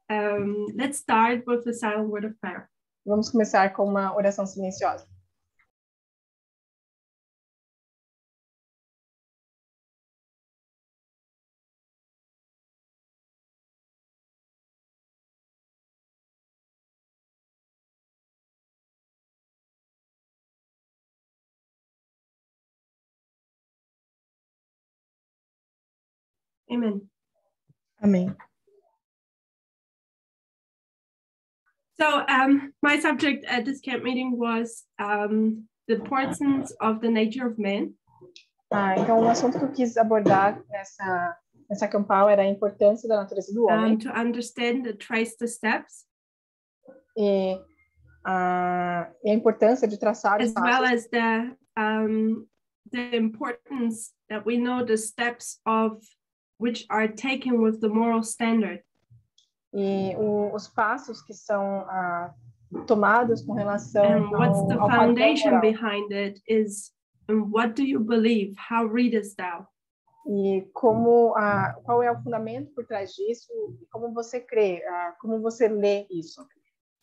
let's start with the silent word of prayer. Vamos começar com uma oração silenciosa. Amen. Amém. So my subject at this camp meeting was the importance of the nature of man. Então, o assunto que eu quis abordar nessa Campal era a importância da natureza do homem. To understand and trace the steps. E a importância de traçar os as well passos. as the importance that we know the steps of which are taken with the moral standard. E os passos que são tomados com relação and what's the ao foundation behind it is, and what do you believe? How readest thou? E qual é o fundamento por trás disso? Como você crê? Como você lê isso?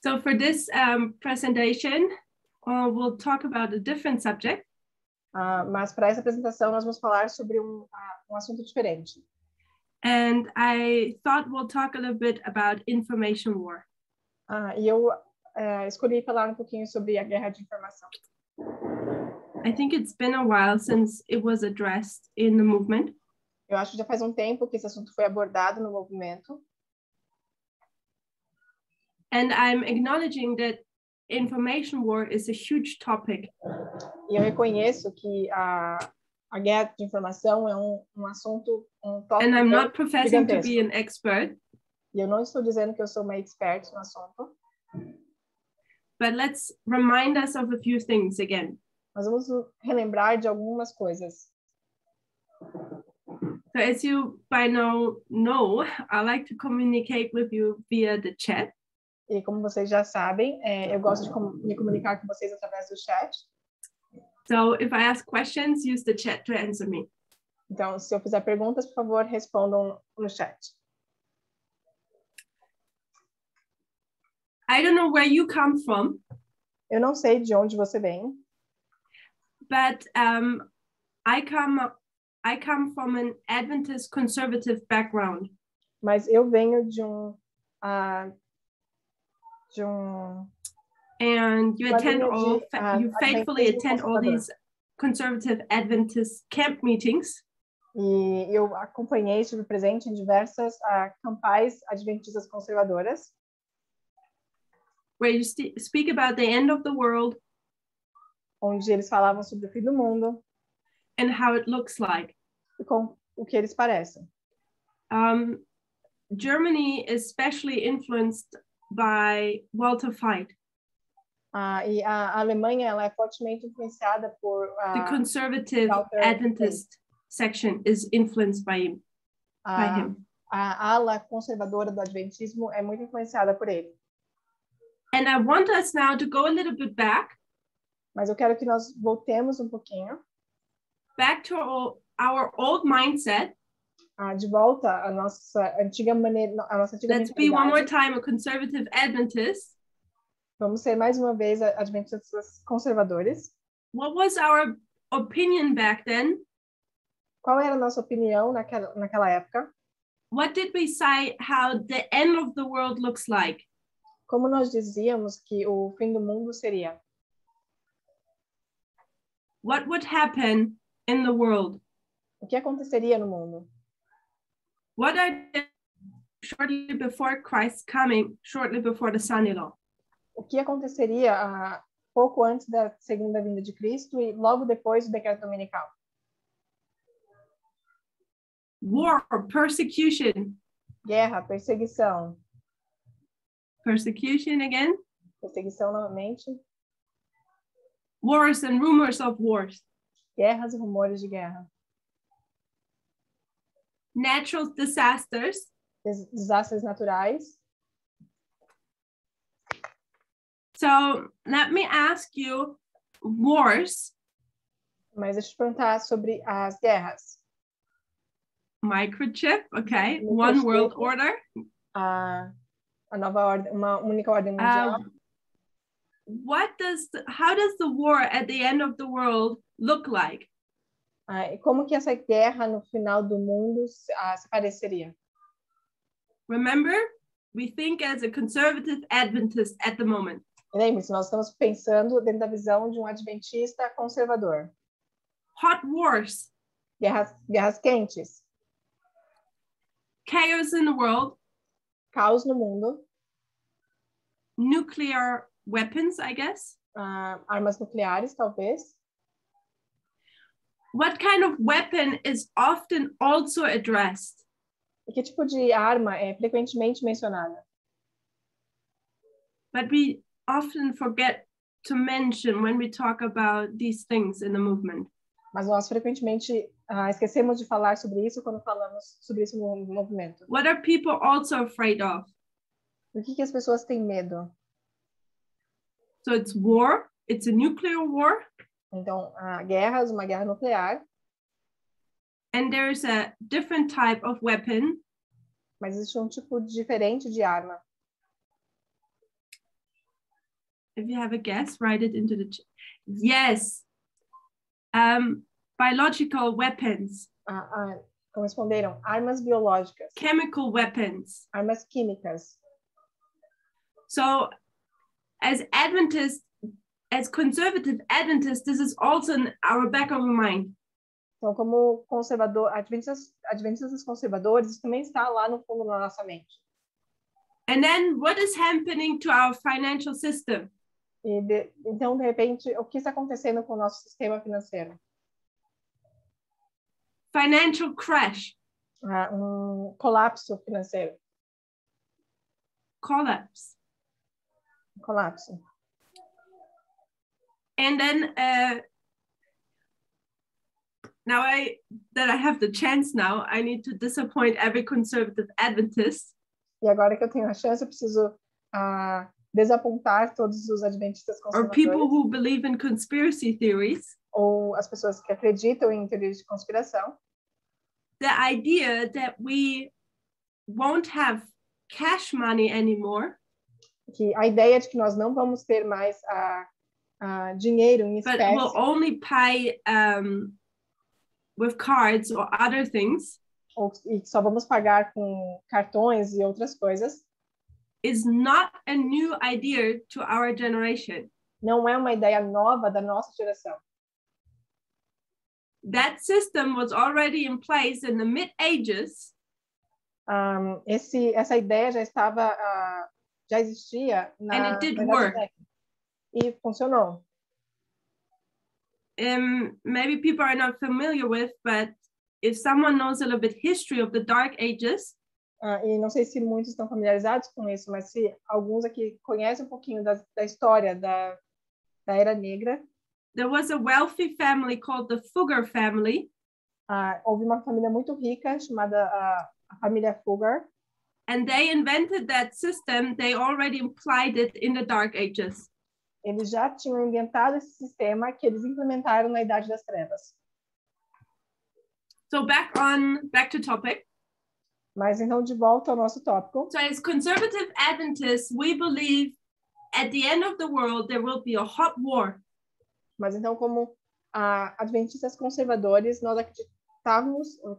So for this presentation, we'll talk about a different subject. Mas para essa apresentação nós vamos falar sobre um assunto diferente. And I thought we'll talk a little bit about information war. E eu escolhi falar um pouquinho sobre a guerra de informação. I think it's been a while since it was addressed in the movement. Eu acho que já faz um tempo que esse assunto foi abordado no movimento. And I'm acknowledging that information war is a huge topic. E eu reconheço que a guerra de informação é um assunto, tópico. And I'm not professing to be an expert. E eu não estou dizendo que eu sou uma expert no assunto. But let's remind us of a few things again. Nós vamos relembrar de algumas coisas. So as you by now know, I like to communicate with you via the chat. E como vocês já sabem, eu gosto de me comunicar com vocês através do chat. So if I ask questions, use the chat to answer me. Então, se eu fizer perguntas, por favor, respondam no chat. I don't know where you come from. Eu não sei de onde você vem. But I come from an Adventist conservative background. Mas eu venho de um and you faithfully attend all these conservative Adventist camp meetings. E eu acompanhei, estive presente em diversas campais adventistas conservadoras. Where you speak about the end of the world. Onde eles falavam sobre o fim do mundo. And how it looks like. E com o que eles parecem. Germany is especially influenced by Walter Veith. E a Alemanha ela é fortemente influenciada por the conservative Adventist section is influenced by him. A ala conservadora do adventismo é muito influenciada por ele. And I want us now to go a little bit back. Mas eu quero que nós voltemos um pouquinho. Back to our old mindset. De volta à nossa antiga maneira, Let's be one more time a conservative Adventist. Vamos ser mais uma vez adventistas conservadores. What was our opinion back then? Qual era a nossa opinião naquela época? What did we say how the end of the world looks like? Como nós dizíamos que o fim do mundo seria? What would happen in the world? O que aconteceria no mundo? What are the shortly before Christ's coming, shortly before the son-in-law? O que aconteceria pouco antes da segunda vinda de Cristo e logo depois do decreto dominical? War, persecution. Guerra, perseguição. Persecution again. Perseguição novamente. Wars and rumors of wars. Guerras e rumores de guerra. Natural disasters. Desastres naturais. So let me ask you, wars. Mas deixa eu te perguntar sobre as guerras. Microchip, okay. One world order. a nova ordem, uma única ordem mundial. How does the war at the end of the world look like? E como que essa guerra no final do mundo se pareceria? Remember, we think as a conservative Adventist at the moment. Lembre-se, nós estamos pensando dentro da visão de um adventista conservador. Hot wars. Guerras quentes. Chaos in the world. Caos no mundo. Nuclear weapons, I guess. Armas nucleares, talvez. What kind of weapon is often also addressed? E que tipo de arma é frequentemente mencionada? But we often forget to mention when we talk about these things in the movement. Mas nós frequentemente esquecemos de falar sobre isso quando falamos sobre isso no movimento. What are people also afraid of? Do que as pessoas têm medo? So it's war, it's a nuclear war. Então, guerras, uma guerra nuclear. And there's a different type of weapon. Mas existe um tipo diferente de arma. If you have a guess, write it into the chat. Yes. Biological weapons. Como responderam, armas biológicas. Chemical weapons. Armas químicas. So, as Adventists, as conservative Adventists, this is also in our back of our mind. Então, como adventistas conservadores, isso também está lá no fundo da nossa mente. And then, what is happening to our financial system? Então, de repente, o que está acontecendo com o nosso sistema financeiro? Financial crash. Colapso financeiro. Collapse. Colapso. And then, now that I have the chance now, I need to disappoint every conservative Adventist. E agora que eu tenho a chance, eu preciso desapontar todos os adventistas conservadores. Or people who believe in conspiracy theories. Ou as pessoas que acreditam em teorias de conspiração. The idea that we won't have cash money anymore. Que a ideia de que nós não vamos ter mais dinheiro em espécie. But we'll only pay with cards or other things. E só vamos pagar com cartões e outras coisas. Is not a new idea to our generation. Não é uma ideia nova da nossa geração. That system was already in place in the mid-ages. Essa ideia já existia and it did work. E funcionou. Maybe people are not familiar with, but if someone knows a little bit history of the Dark Ages, e não sei se muitos estão familiarizados com isso, mas se alguns aqui conhecem um pouquinho da história da Era Negra, there was a wealthy family called the Fugger family. Houve uma família muito rica chamada a família Fugger. And they invented that system. They already applied it in the Dark Ages. Eles já tinham inventado esse sistema que eles implementaram na Idade das Trevas. So back to topic. Mas então de volta ao nosso tópico. So as conservative Adventists, we believe at the end of the world there will be a hot war. Mas então como adventistas conservadores, nós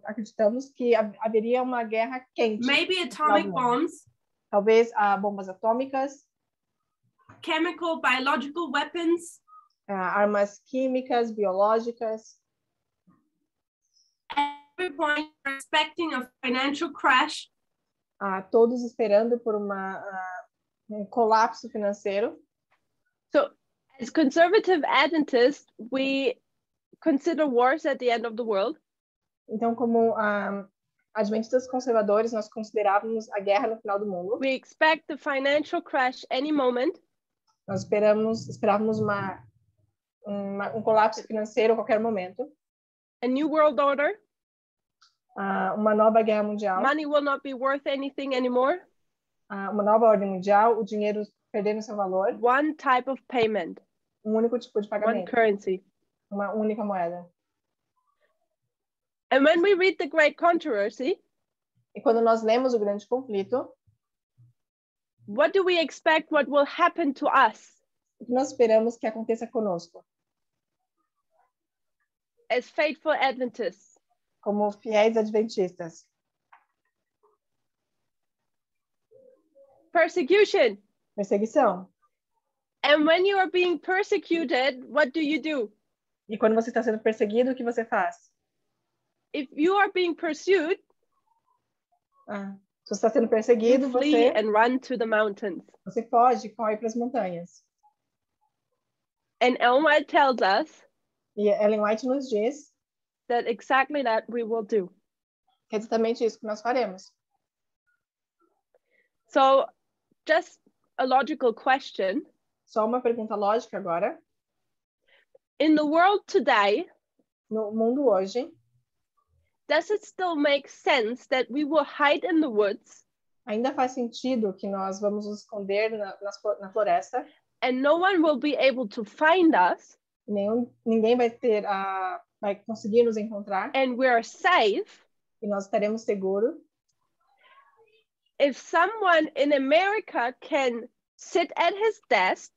acreditamos que haveria uma guerra quente. Maybe atomic bombs. Talvez bombas atômicas. Chemical, biological weapons. Armas químicas, biológicas. Every point expecting a financial crash. Todos esperando por um colapso financeiro. So, as conservative Adventists, we consider wars at the end of the world. Então, como adventistas conservadores, nós considerávamos a guerra no final do mundo. We expect the financial crash any moment. Nós esperávamos um colapso financeiro a qualquer momento. A new world order. Uma nova guerra mundial. Money will not be worth anything anymore. Uma nova ordem mundial, o dinheiro perdendo seu valor. One type of payment. Único tipo de pagamento. One currency. Uma única moeda. And when we read the Great Controversy, e quando nós lemos o Grande Conflito, What do we expect what will happen to us O que nós esperamos que aconteça conosco, as faithful Adventists? como fiéis adventistas? Persecution. Perseguição. And when you are being persecuted, what do? E quando você está sendo perseguido, o que você faz? If you are being pursued, se você está sendo perseguido, you flee você and run to the mountains. Você foge, corre para as montanhas. And Ellen White tells us E Ellen White nos diz that exactly that we will do. que é exatamente isso que nós faremos. So, just a logical question. Só uma pergunta lógica agora. In the world today, no mundo hoje, does it still make sense that we will hide in the woods? Ainda faz sentido que nós vamos nos esconder na floresta? And no one will be able to find us? Ninguém vai conseguir nos encontrar? And we are safe? E nós estaremos seguros? If someone in America can sit at his desk,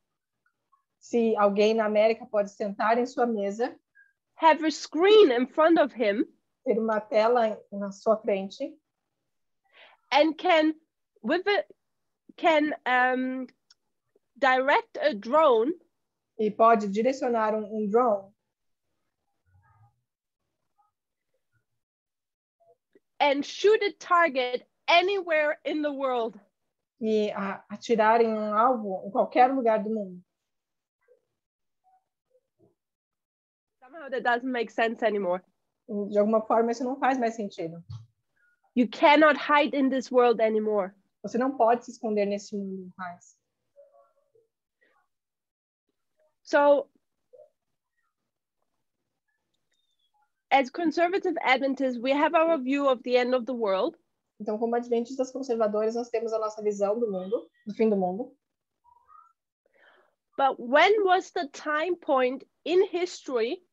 se alguém na América pode sentar em sua mesa, have a screen in front of him, ter uma tela na sua frente, and can direct a drone, e pode direcionar um drone, and shoot a target anywhere in the world, e atirar em alvo em qualquer lugar do mundo. Somehow that doesn't make sense anymore. De alguma forma isso não faz mais sentido. You cannot hide in this world anymore. Você não pode se esconder nesse mundo mais. So, as conservative Adventists, we have our view of the end of the world. Então, como adventistas conservadores, nós temos a nossa visão do mundo, do fim do mundo. But when was the time point in history?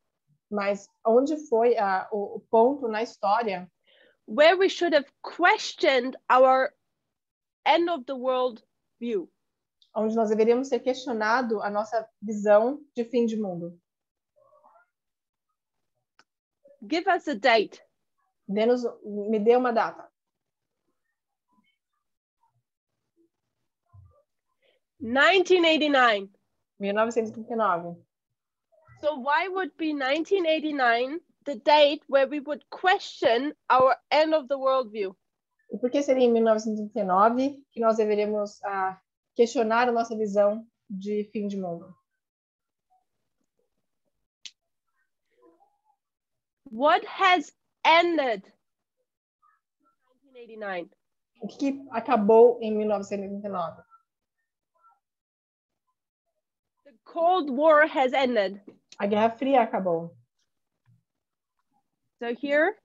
Mas onde foi o ponto na história where we should have questioned our end of the world view? Onde nós deveríamos ter questionado a nossa visão de fim de mundo? Give us a date. Me dê uma data. 1989. 1939. So why would be 1989 the date where we would question our end of the world view? E por que seria em 1939 que nós deveríamos questionar a nossa visão de fim de mundo? What has ended 1989? O que acabou em 1989? The Cold War has ended. A Guerra Fria acabou. So here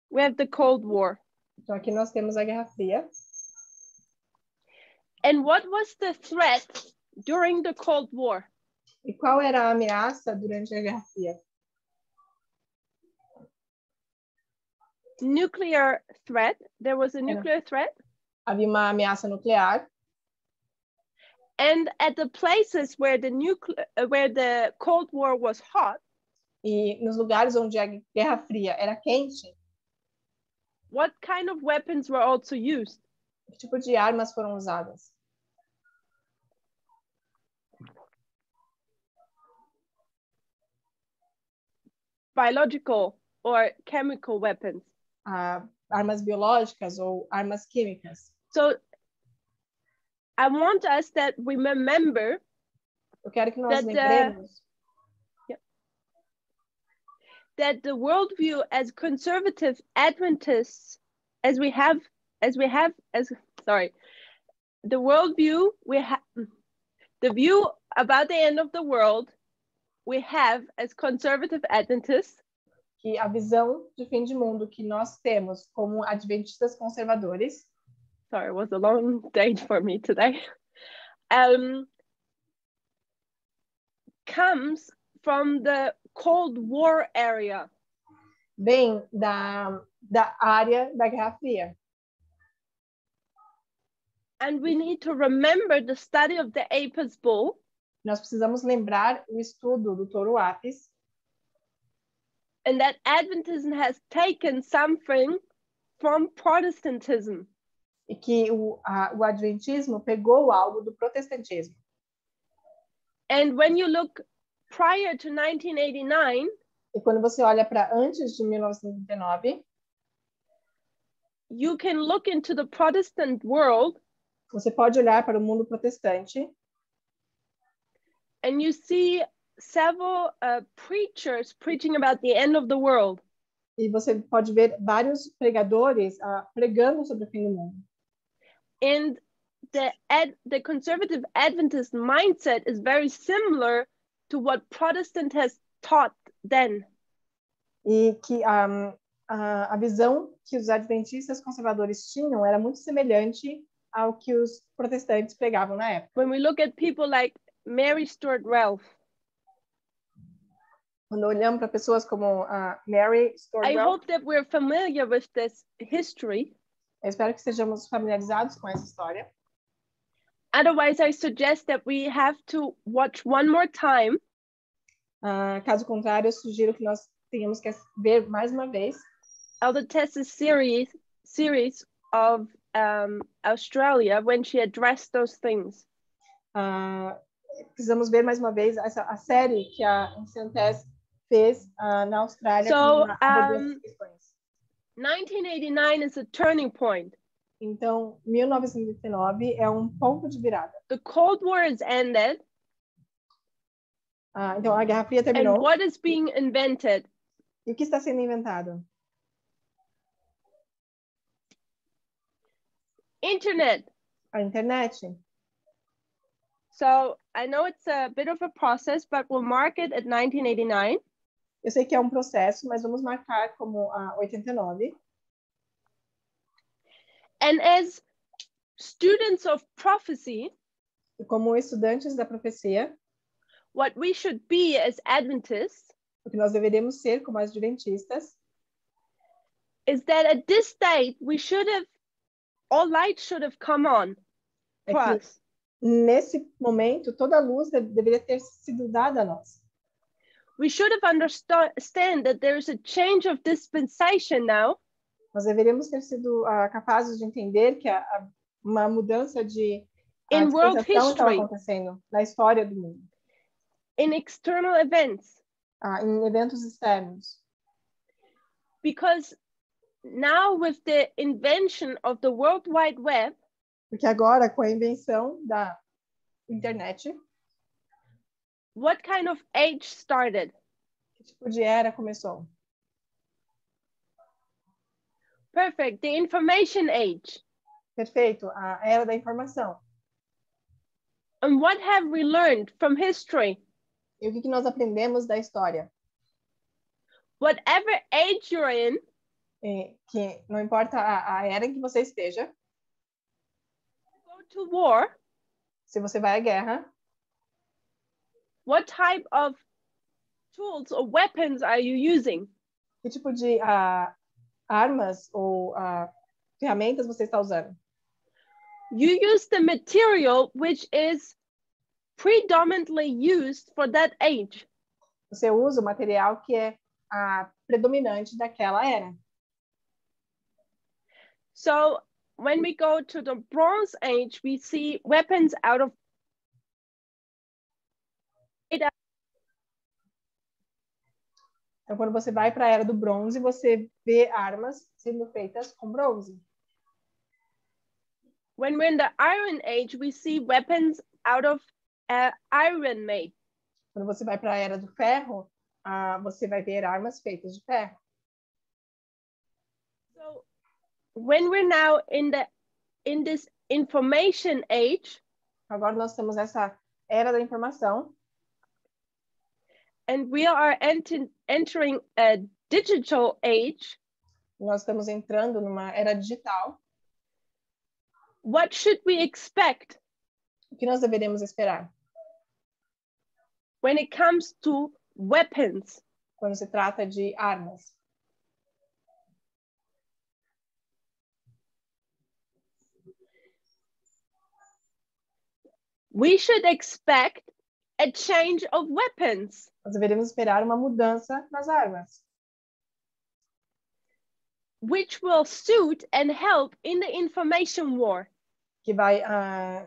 we have the Cold War. Então aqui nós temos a Guerra Fria. And what was the threat during the Cold War? E qual era a ameaça durante a Guerra Fria? Nuclear threat. There was a nuclear threat. Havia uma ameaça nuclear. And at the places where the Cold War was hot, e nos lugares onde a Guerra Fria era quente, what kind of weapons were also used? Que tipo de armas foram usadas? Biological or chemical weapons. Armas biológicas ou armas químicas. So I want us that we remember. Eu quero que nós lembremos that the worldview as conservative Adventists, the worldview the view about the end of the world we have as conservative Adventists. Que a visão de fim de mundo que nós temos como adventistas conservadores. Sorry, it was a long day for me today. Comes from the Cold War area. Vem da área da Guerra Fria. And we need to remember the study of the Apis bull. Nós precisamos lembrar o estudo do touro Apis. And that Adventism has taken something from Protestantism. E que o adventismo pegou algo do protestantismo. And when you look prior to 1989, e quando você olha para antes de 1989, you can look into the Protestant world, você pode olhar para o mundo protestante, and you see several preachers preaching about the end of the world. E você pode ver vários pregadores pregando sobre o fim do mundo. And the conservative Adventist mindset is very similar to what Protestant has taught then. E que a visão que os adventistas conservadores tinham era muito semelhante ao que os protestantes pregavam na época. When we look at people like Mary Stuart Ralph, quando olhamos para pessoas como Mary Stuart I Ralph, hope that we're familiar with this history. eu espero que sejamos familiarizados com essa história. Otherwise, I suggest that we have to watch one more time. Caso contrário, eu sugiro que nós tenhamos que ver mais uma vez Elder Tess's series of Australia when she addressed those things. Precisamos ver mais uma vez a série que a Ancient Tess fez na Austrália. So, 1989 is a turning point. Então, 1989 é um ponto de virada. The Cold War has ended. Então, a Guerra Fria terminou. And what is being invented? E o que está sendo inventado? Internet. A internet. So, I know it's a bit of a process, but we'll mark it at 1989. Eu sei que é um processo, mas vamos marcar como 89. And as students of prophecy, e como estudantes da profecia, what we should be as Adventists, o que nós deveríamos ser como adventistas, is that at this date we should have, all light should have come on for us. Nesse momento, toda a luz deveria ter sido dada a nós. We should have understand that there is a change of dispensation now. Nós deveríamos ter sido capazes de entender que uma mudança de dispensação estava acontecendo na história do mundo. In external events. Em eventos externos. Because now with the invention of the World Wide Web, porque agora com a invenção da internet, what kind of age started? Que tipo de era começou? Perfect, the information age. Perfeito, a era da informação. And what have we learned from history? E o que nós aprendemos da história? Whatever age you're in, que não importa a era em que você esteja, go to war, se você vai à guerra, what type of tools or weapons are you using? Que tipo de armas ou ferramentas você está usando? You use the material which is predominantly used for that age. Você usa o material que é predominante daquela era. So when we go to the Bronze Age, we see weapons out of Então, quando você vai para a era do bronze, você vê armas sendo feitas com bronze. When we're in the Iron Age, we see weapons out of iron made. Quando você vai para a era do ferro, você vai ver armas feitas de ferro. So when we're now in this information age, agora nós temos essa era da informação. And we are entering a digital age. Nós estamos entrando numa era digital. What should we expect? O que nós deveríamos esperar? When it comes to weapons. Quando se trata de armas. we should expect a change of weapons. Nós deveríamos esperar uma mudança nas armas, which will suit and help in the information war. que vai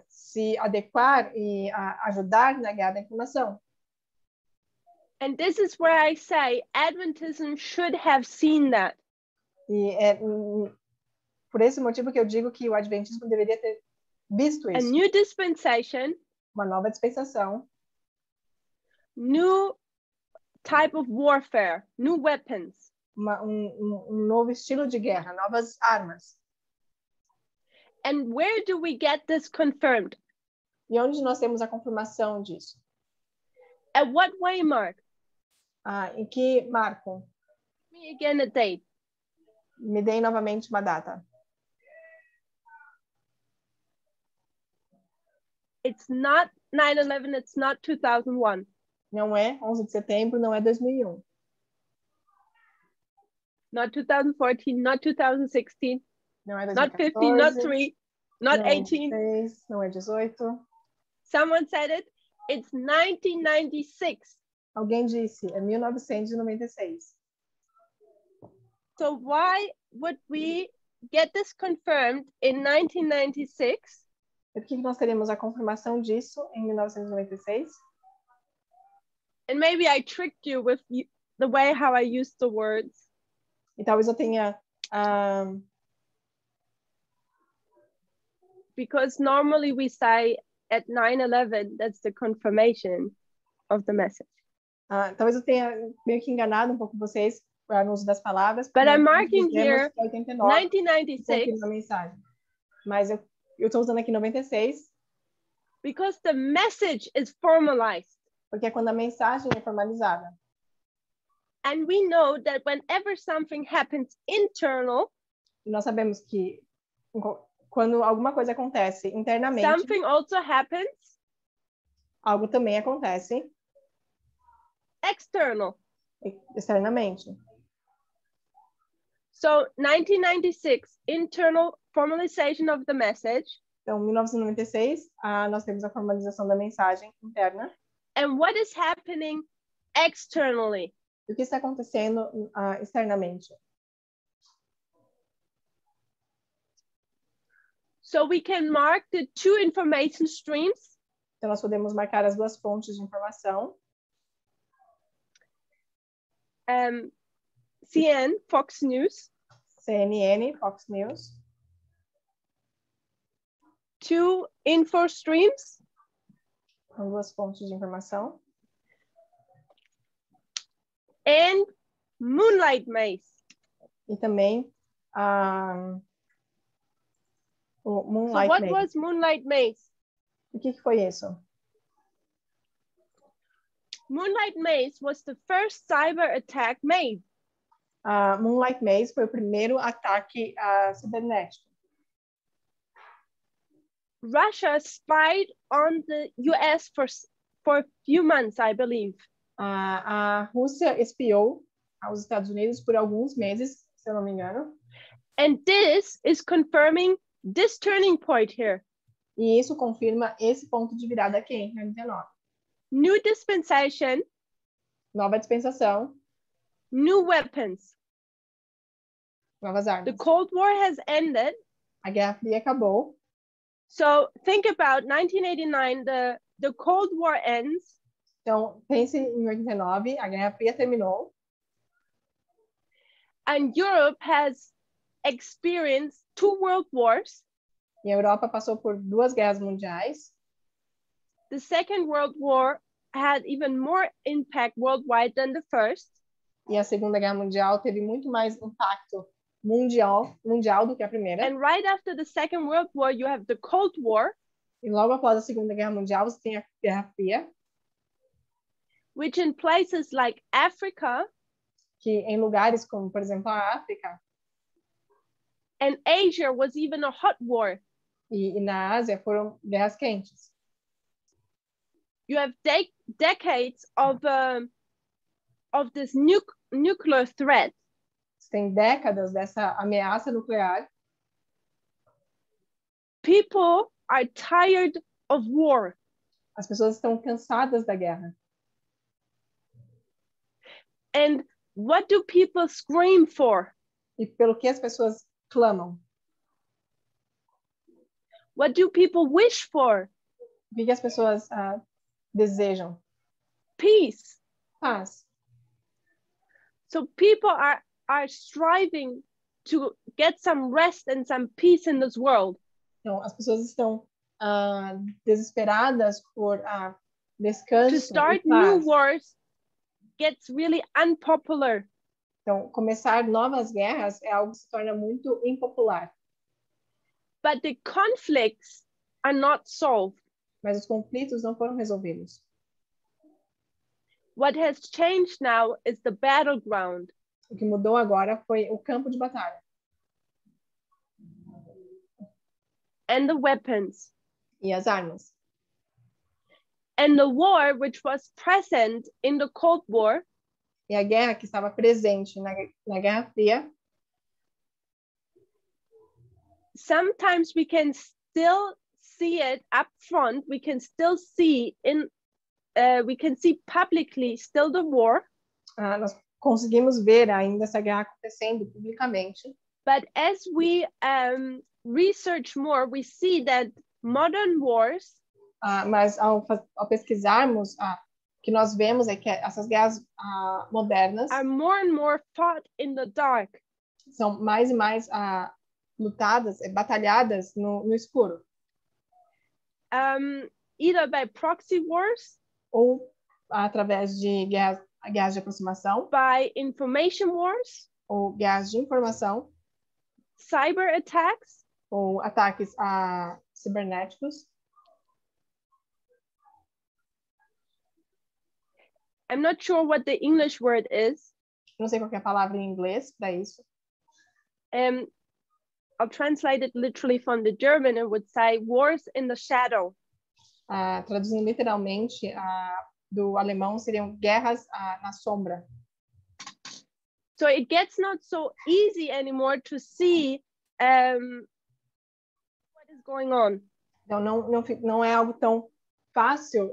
se adequar e ajudar na guerra da informação. And this is where I say Adventism should have seen that. E é por esse motivo que eu digo que o Adventismo deveria ter visto A isso. new dispensation, Uma nova dispensação, new type of warfare, new weapons. um novo estilo de guerra, novas armas. And where do we get this confirmed? E onde nós temos a confirmação disso? At what way, Mark? Em que marco? Give me again a date. Me deem novamente uma data. It's not 9/11, it's not 2001. Não é 11 de setembro, não é 2001. Not 2014, not 2016, Não é not 2014. 15, not 3, not não é 18. 16, não é 18. Someone said it. It's 1996. Alguém disse, é 1996. So why would we get this confirmed in 1996? Por que nós teremos a confirmação disso em 1996? And maybe I tricked you with the way how I used the words. E talvez eu tenha... Because normally we say at 9/11, that's the confirmation of the message. Talvez eu tenha meio que enganado um pouco vocês no uso das palavras. But I'm nós marking dizemos here 89, 1996 na mensagem. Mas eu estou usando aqui 96 because the message is formalized. porque é quando a mensagem é formalizada. And we know that whenever something happens internal, E nós sabemos que quando alguma coisa acontece internamente, something also happens algo também acontece external. externamente. So 1996, internal formalization of the message. Então, em 1996, nós temos a formalização da mensagem interna. And what is happening externally? E o que está acontecendo externamente? So we can mark the two information streams. Então, nós podemos marcar as duas fontes de informação. CNN, Fox News. CNN, Fox News. Two info streams. São duas fontes de informação. And Moonlight Maze. E também o Moonlight So what Maze. was Moonlight Maze? O que foi isso? Moonlight Maze was the first cyber attack made. Moonlight Maze foi o primeiro ataque cibernético. Russia spied on the US for a few months, I believe. A Rússia espiou aos Estados Unidos por alguns meses, se eu não me engano. And this is confirming this turning point here. E isso confirma esse ponto de virada aqui, em 19. New dispensation. Nova dispensação. New weapons. Novas armas. The Cold War has ended. A Guerra Fria acabou. So think about 1989, the Cold War ends. Então, pense em 89, a Guerra Fria terminou. And Europe has experienced 2 world wars. E a Europa passou por 2 guerras mundiais. The Second World War had even more impact worldwide than the first. E a Segunda Guerra Mundial teve muito mais impacto mundial do que a primeira. And right after the Second World War, you have the Cold War. E logo após a Segunda Guerra Mundial, você tem a Guerra Fria. Which in places like Africa, que em lugares como, por exemplo, a África and Asia was even a hot war. E na Ásia foram guerras quentes. You have decades of this nuclear threat. Você tem décadas dessa ameaça nuclear. People are tired of war. As pessoas estão cansadas da guerra. And what do people scream for? E pelo que as pessoas clamam? What do people wish for? O que as pessoas desejam? Peace. Paz. So people are striving to get some rest and some peace in this world. Então, as pessoas estão desesperadas por descanso To start e paz. new wars gets really unpopular. Então, começar novas guerras é algo que se torna muito impopular. But the conflicts are not solved. Mas os conflitos não foram resolvidos. What has changed now is the battleground. O que mudou agora foi o campo de batalha. And the weapons. E as armas. And the war which was present in the Cold War. E a guerra que estava presente na Guerra Fria. Sometimes we can still see it up front. We can still see we can see publicly still the war. Nós conseguimos ver ainda essa guerra acontecendo publicamente. But as we research more, we see that modern wars. Mas ao pesquisarmos, o que nós vemos é que essas guerras modernas are more and more fought in the dark. São mais e mais lutadas, batalhadas no escuro. Either by proxy wars, ou através de guerras de aproximação, by information wars, ou guerras de informação, cyber attacks, ou ataques cibernéticos. I'm not sure what the English word is. Não sei qual é a palavra em inglês para isso. I'll translate it literally from the German. It would say wars in the shadow. Traduzindo literalmente do alemão, seriam guerras na sombra. So it gets not so easy anymore to see what is going on. Então não é algo tão fácil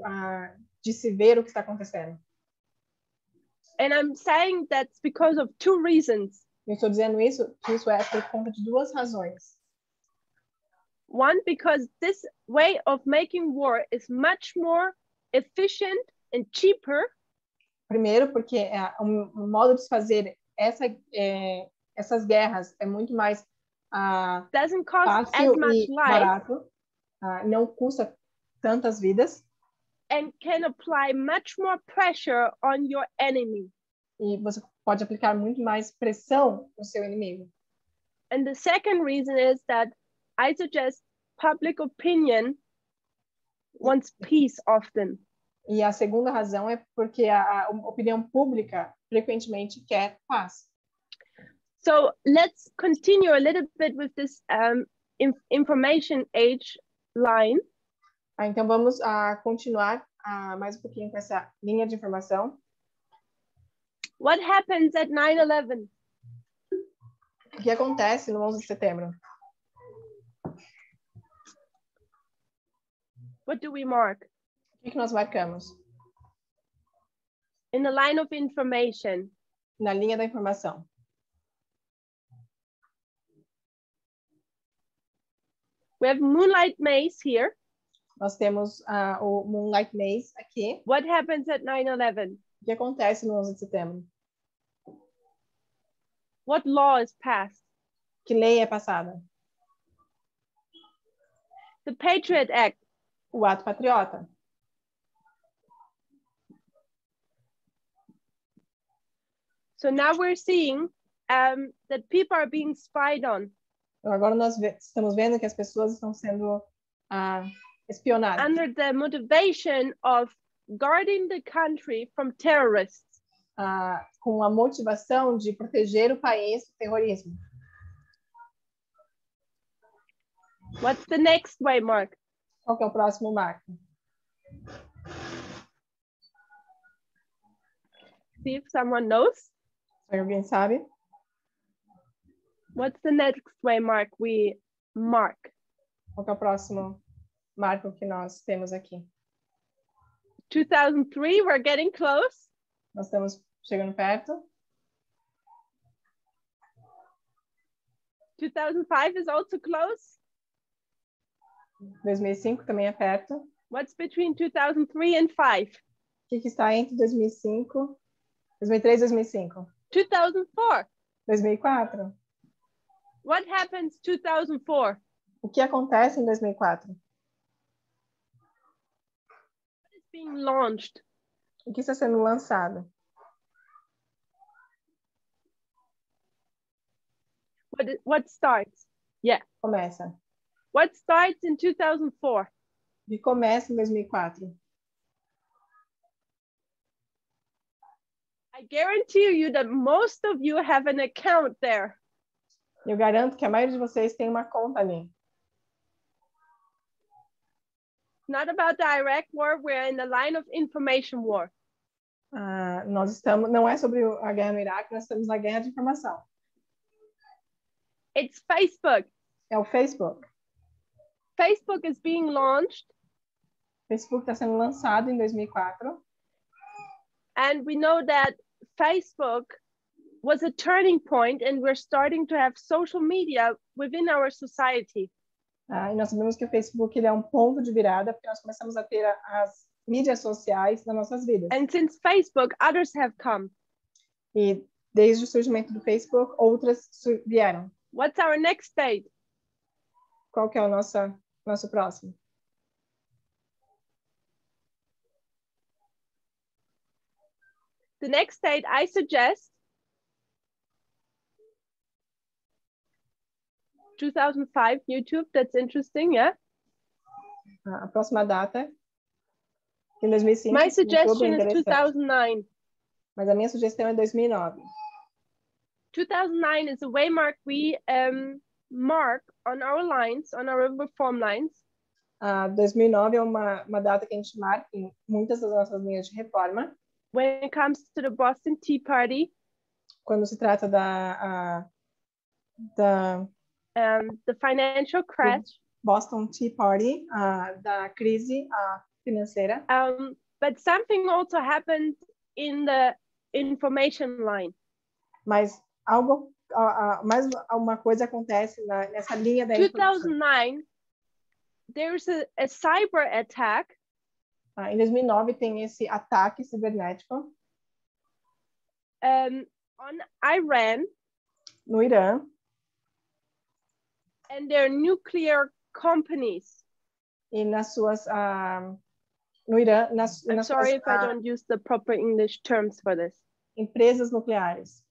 de se ver o que está acontecendo. And I'm saying that's because of two reasons. Eu estou dizendo que isso é por conta de duas razões. One, because this way of making war is much more efficient and cheaper. Primeiro, porque o modo de se fazer essas guerras é muito mais doesn't cost fácil as much e life, barato, não custa tantas vidas. And can apply much more pressure on your enemy. E você pode aplicar muito mais pressão no seu inimigo. And the second reason is that I suggest public opinion wants peace often. E a segunda razão é porque a opinião pública frequentemente quer paz. So let's continue a little bit with this information age line. Então vamos continuar mais um pouquinho com essa linha de informação. What happens at 9/11? O que acontece no 11 de setembro? What do we mark? O que nós marcamos? In the line of information. Na linha da informação. We have Moonlight Maze here. Nós temos o Moonlight Maze aqui. What happens at 9/11? O que acontece no 11 de setembro? What law is passed? Que lei é passada? The Patriot Act. O ato patriota. So now we're seeing that people are being spied on. Então agora nós estamos vendo que as pessoas estão sendo espionadas. Under the motivation of guarding the country from terrorists. Com a motivação de proteger o país do terrorismo. What's the next way, Mark? Qual que é o próximo marco? See if someone knows. Se alguém sabe? What's the next way, Mark? We mark. Qual que é o próximo marco que nós temos aqui? 2003, we're getting close. Nós estamos chegando perto. 2005 is also close. 2005 também é perto. What's between 2003 and 5? O que está entre 2005, 2003 e 2005? 2004. 2004. What happens 2004? O que acontece em 2004? What is being launched? O que está sendo lançado? What starts? Yeah. Começa. What starts in 2004? O que começa em 2004? I guarantee you that most of you have an account there. Eu garanto que a maioria de vocês tem uma conta ali. Not about the Iraq war, we're in the line of information war. Nós estamos, não é sobre a guerra no Iraque, nós estamos na guerra de informação. It's Facebook. É o Facebook. Facebook is being launched. O Facebook está sendo lançado em 2004. And we know that Facebook was a turning point and we're starting to have social media within our society. E nós sabemos que o Facebook ele é um ponto de virada, porque nós começamos a ter as mídias sociais nas nossas vidas. And since Facebook, others have come. E desde o surgimento do Facebook, outras vieram. What's our next state? Qual que é o nosso próximo? The next state I suggest 2005 YouTube. That's interesting, yeah. A próxima data em 2005. My suggestion is interessante. 2009. Mas a minha sugestão é 2009. 2009 is a waymark we mark on our lines, on our reform lines. 2009 é uma data que a gente marca em muitas das nossas linhas de reforma. When it comes to the Boston Tea Party. Quando se trata the financial crash. Boston Tea Party, da crise financeira. But something also happened in the information line. Mas mais uma coisa acontece nessa linha da informação. 2009, there's a cyber attack. Em 2009 tem esse ataque cibernético. On Iran. No Irã. And their nuclear companies. E nas suas no Irã, I'm sorry if I don't use the proper English terms for this. Empresas nucleares.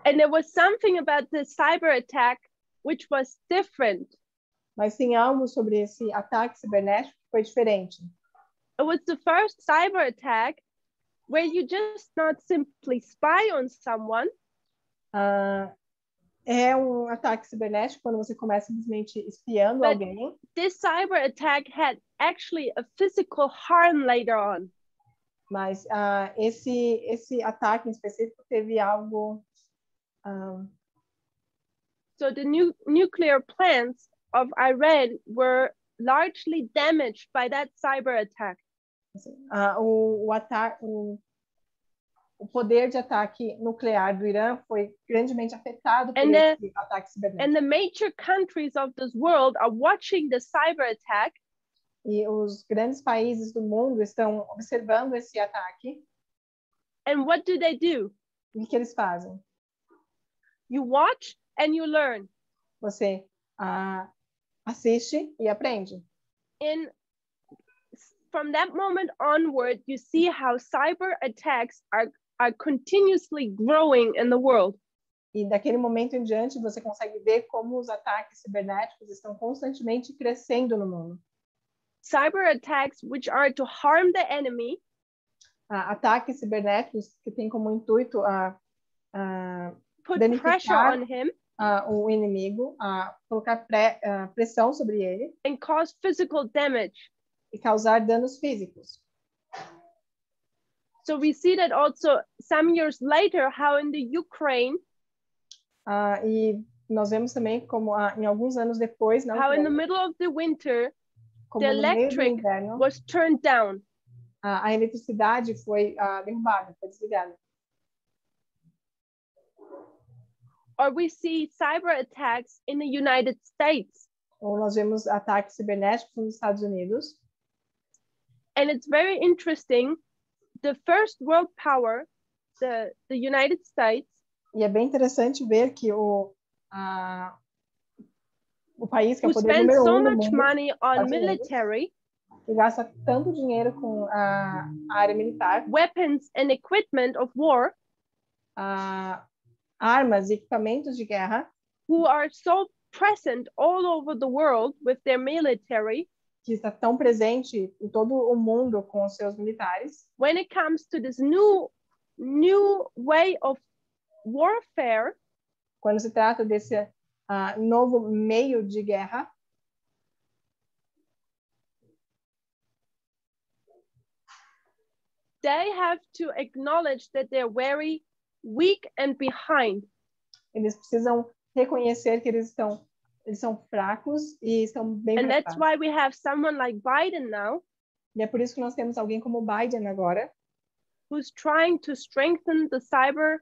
And there was something about the cyber attack which was different. Mas tem algo sobre esse ataque cibernético que foi diferente. It was the first cyber attack where you just not simply spy on someone. É ataque cibernético quando você começa simplesmente espiando alguém. This cyber attack had actually a physical harm later on. Mas esse ataque em específico teve algo. So the nuclear plants of Iran were largely damaged by that cyber attack. O poder de ataque nuclear do Irã foi grandemente afetado por esse ataque cibernético. And the major countries of this world are watching the cyber attack. E os grandes países do mundo estão observando esse ataque. And what do they do? O que eles fazem? You watch and you learn. Você assiste e aprende. And from that moment onward, you see how cyber attacks are continuously growing in the world. E daquele momento em diante, você consegue ver como os ataques cibernéticos estão constantemente crescendo no mundo. Cyber attacks which are to harm the enemy. Ataques cibernéticos que têm como intuito put pressure on him. O inimigo, colocar pressão sobre ele. And cause physical damage. E causar danos físicos. So we see that also some years later, how in the Ukraine. E nós vemos também como em alguns anos depois, how in the middle of the winter. como the no meio do electric inverno, was turned down. a eletricidade foi derrubada, foi desligada. Or we see cyber attacks in the United States. Ou nós vemos ataques cibernéticos nos Estados Unidos. And it's very interesting. The first world power, the United States, E é bem interessante ver que o país que é who o poder spends número so no much mundo, money on Estados Unidos, military, que gasta tanto dinheiro com a área militar, weapons and equipment of war, armas e equipamentos de guerra, who are so present all over the world with their military, que está tão presente em todo o mundo com os seus militares, when it comes to this new way of warfare, quando se trata desse novo meio de guerra, they have to acknowledge that they're very weak and behind. eles precisam reconhecer que eles são fracos e estão bem And that's preparados. why we have someone like Biden now, E é por isso que nós temos alguém como Biden agora, who's trying to strengthen the cyber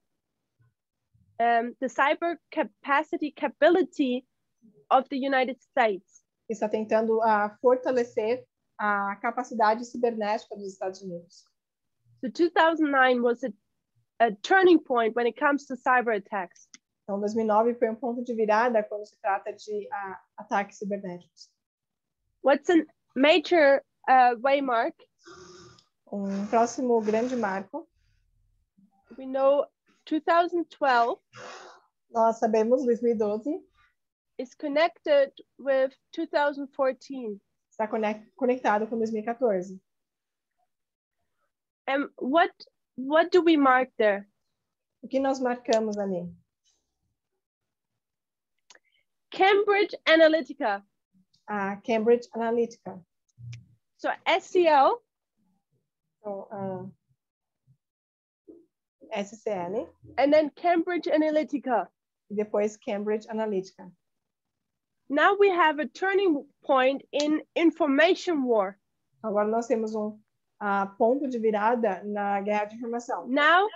capability of the United States. que está tentando fortalecer a capacidade cibernética dos Estados Unidos. So 2009 was a turning point when it comes to cyber attacks. Então, 2009 foi um ponto de virada quando se trata de ataques cibernéticos. What's a major waymark? Próximo grande marco, We know 2012 nós sabemos, 2012 is connected with 2014. está conectado com 2014. And what do we mark there? O que nós marcamos ali? Cambridge Analytica. A Cambridge Analytica. So SCL Então, SCL and then Cambridge Analytica. e depois Cambridge Analytica. Now we have a turning point in information war. Agora nós temos ponto de virada na guerra de informação. Now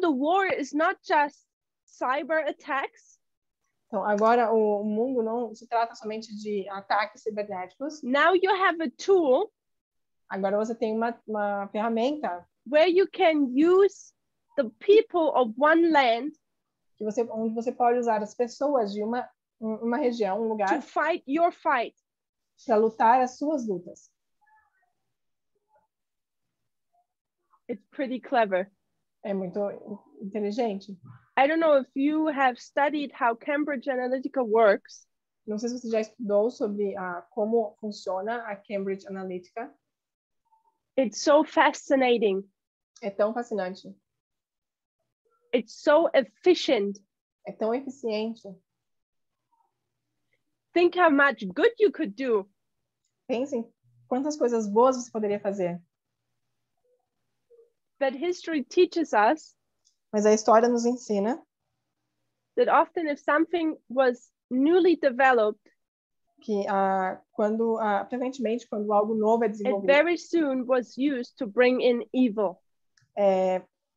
the war is not just cyber attacks. Então, agora o mundo não se trata somente de ataques cibernéticos. Now you have a tool Agora você tem uma ferramenta where you can use the people of one land onde você pode usar as pessoas de uma região, um to lugar, fight your fight. para lutar as suas lutas. It's pretty clever. É muito inteligente. I don't know if you have studied how Cambridge Analytica works, Não sei se você já estudou sobre como funciona a Cambridge Analytica. it's so fascinating. É tão fascinante, It's so efficient. é tão eficiente. Think how much good you could do. Pensem quantas coisas boas você poderia fazer. But history teaches us Mas a história nos ensina that often if something was newly developed, que frequentemente quando algo novo é it desenvolvido, very soon was used to bring in evil.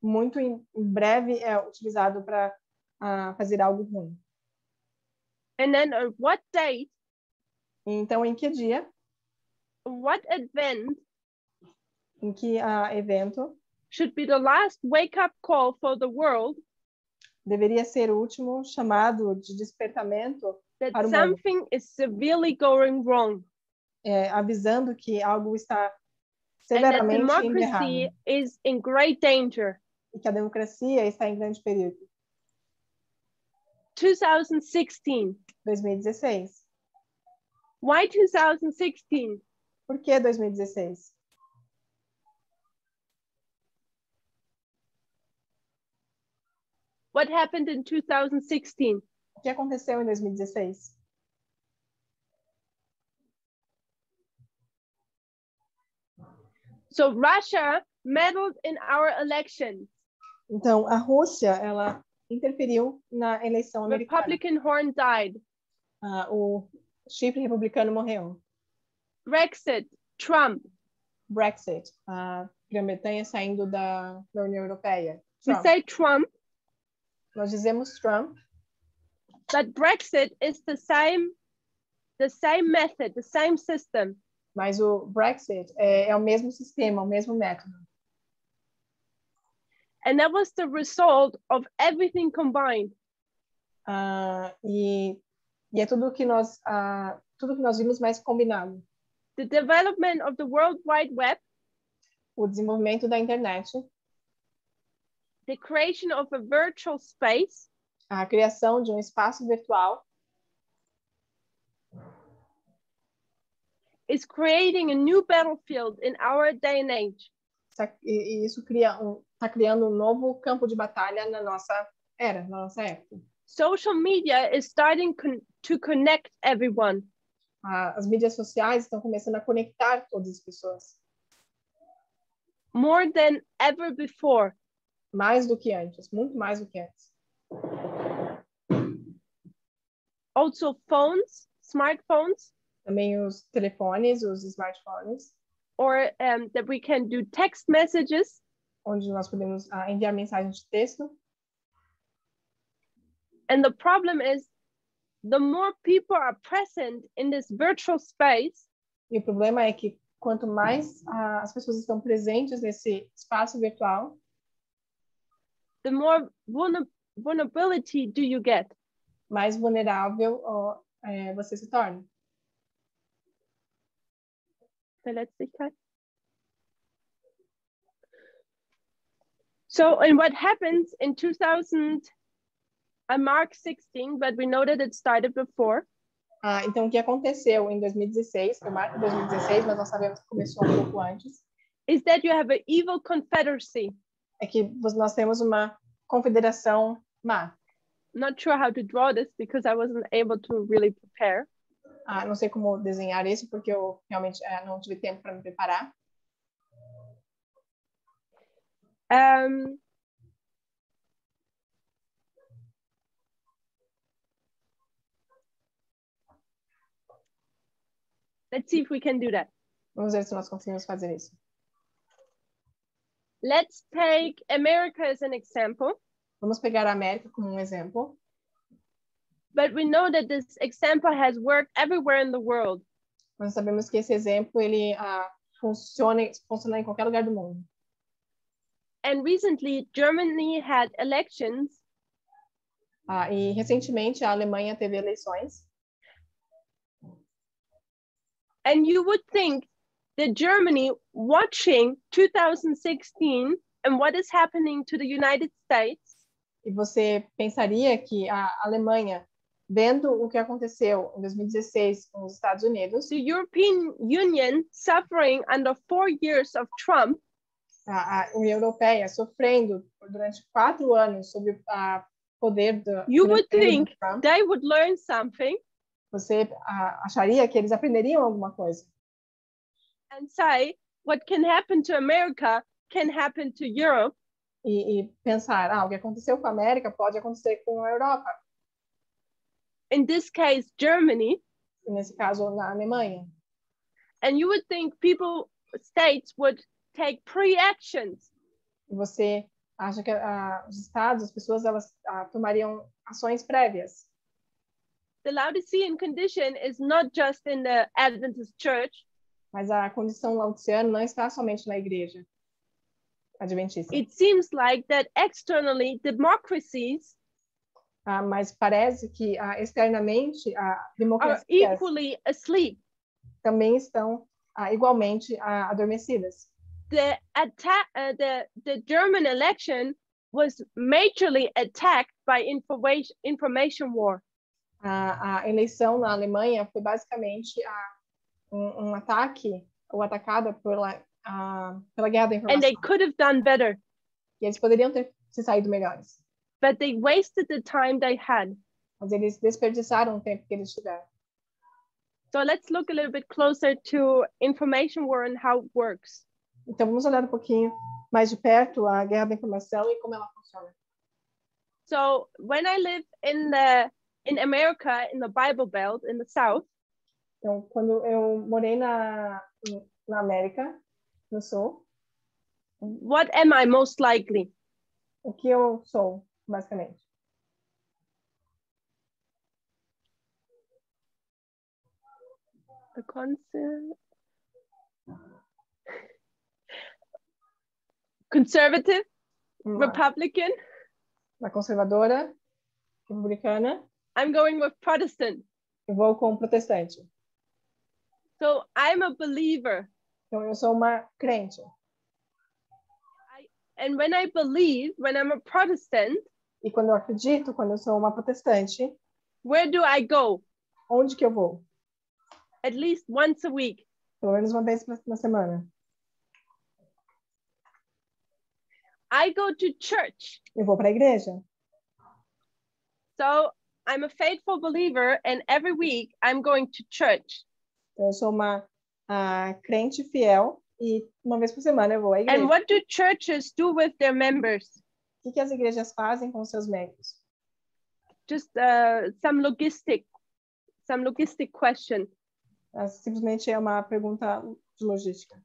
muito em breve é utilizado para fazer algo ruim. And then on what date, Então, em que dia, what event em que evento should be the last wake-up call for the world deveria ser o último chamado de despertamento that para o mundo, something is severely going wrong avisando que algo está and that severamente indo democracy errado is in great danger? e que a democracia está em grande perigo. 2016. 2016. Why 2016? Por que 2016? What happened in 2016? O que aconteceu em 2016? So Russia meddled in our elections. Então, a Rússia, ela interferiu na eleição americana. Republican Horn died. O chifre republicano morreu. Brexit, Trump. Brexit, a Grã-Bretanha saindo da União Europeia. We Trump. say Trump, Nós dizemos Trump, but Brexit is the same method, the same system. mas o Brexit é o mesmo sistema, o mesmo método. And that was the result of everything combined. E é tudo que nós vimos mais combinado. The development of the World Wide Web, O desenvolvimento da internet, the creation of a virtual space, a criação de um espaço virtual, is creating a new battlefield in our day and age. e isso está criando um novo campo de batalha na nossa era, na nossa época. Social media is starting to connect everyone. As mídias sociais estão começando a conectar todas as pessoas. More than ever before. Mais do que antes, muito mais do que antes. Also phones, smartphones. Também os telefones, os smartphones. Or that we can do text messages. Onde nós podemos enviar mensagens de texto. And the problem is, the more people are present in this virtual space, e o problema é que quanto mais as pessoas estão presentes nesse espaço virtual, the more vulnerability do you get. Mais vulnerável você se torna. Verletzlichkeit. So, and what happens in 2000, I marked 16, but we know that it started before. Então, o que aconteceu em 2016, eu marco 2016, mas nós sabemos que começou um pouco antes. Is that you have an evil confederacy. É que nós temos uma confederação má. Not sure how to draw this because I wasn't able to really prepare. Não sei como desenhar isso porque eu realmente não tive tempo para me preparar. Let's see if we can do that. Vamos ver se nós conseguimos fazer isso. Let's take America as an example. Vamos pegar a América como um exemplo. But we know that this example has worked everywhere in the world. Nós sabemos que esse exemplo ele funciona em qualquer lugar do mundo. And recently, Germany had elections. E recentemente a Alemanha teve eleições. And you would think that Germany, watching 2016 and what is happening to the United States, e você pensaria que a Alemanha, vendo o que aconteceu em 2016 com os Estados Unidos, the European Union suffering under 4 years of Trump, a União Europeia sofrendo durante 4 anos sob o poder do you would think Trump, they would learn something. Você acharia que eles aprenderiam alguma coisa? And say, what can happen to America can happen to Europe. E pensar, o que aconteceu com a América pode acontecer com a Europa. In this case, Germany. E nesse caso, na Alemanha. And you would think states would take pre-actions. E você acha que os estados, as pessoas, elas tomariam ações prévias. The Laodicean condition is not just in the Adventist church. Mas a condição laodiceana não está somente na igreja adventista. It seems like that externally democracies mas parece que externamente are democracias equally asleep. Também estão igualmente adormecidas. The German election was majorly attacked by information war. A eleição na Alemanha foi basicamente um ataque ou atacada pela guerra da informação. And they could have done better. E eles poderiam ter se saído melhores. But they wasted the time they had. Mas eles desperdiçaram o tempo que eles tiveram. So let's look a little bit closer to information war and how it works. Então vamos olhar um pouquinho mais de perto a guerra da informação e como ela funciona. So when I live in America, in the Bible Belt, in the South, Então, quando eu morei na América do Sul, what am I most likely? o que eu sou, basicamente? A constant. Conservative, Republican. Uma conservadora, republicana. I'm going with Protestant. Eu vou com protestante. So I'm a believer. Então, eu sou uma crente. And when I believe, when I'm a Protestant, e quando eu acredito, quando eu sou uma protestante, where do I go? Onde que eu vou? At least once a week. Pelo menos uma vez na semana. I go to church. Eu vou para a igreja. So I'm a faithful believer, and every week I'm going to church. Então, eu sou uma crente fiel e uma vez por semana eu vou à igreja. And what do churches do with their members? O que as igrejas fazem com seus membros? Just some logistic question. Simplesmente é uma pergunta de logística.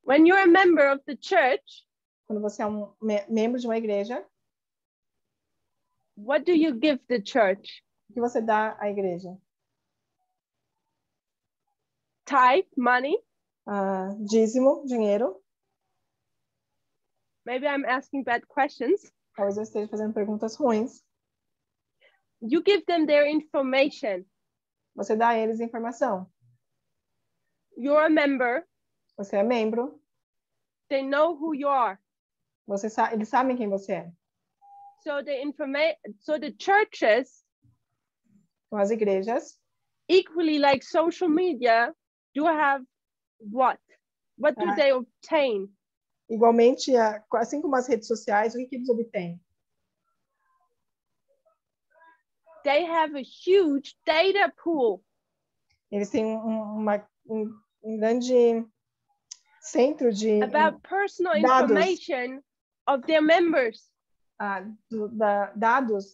When you're a member of the church, quando você é membro de uma igreja, what do you give the church? O que você dá à igreja? Tithe, money. Dízimo, dinheiro. Maybe I'm asking bad questions. Talvez eu esteja fazendo perguntas ruins. You give them their information. Você dá a eles informação. You're a member. Você é membro. They know who you are. Eles sabem quem você é. So the churches, então, as igrejas, equally like social media, do have what? What do they obtain? Igualmente, assim como as redes sociais, o que eles obtêm? They have a huge data pool. Eles têm um grande centro de about personal dados, information of their members. Dados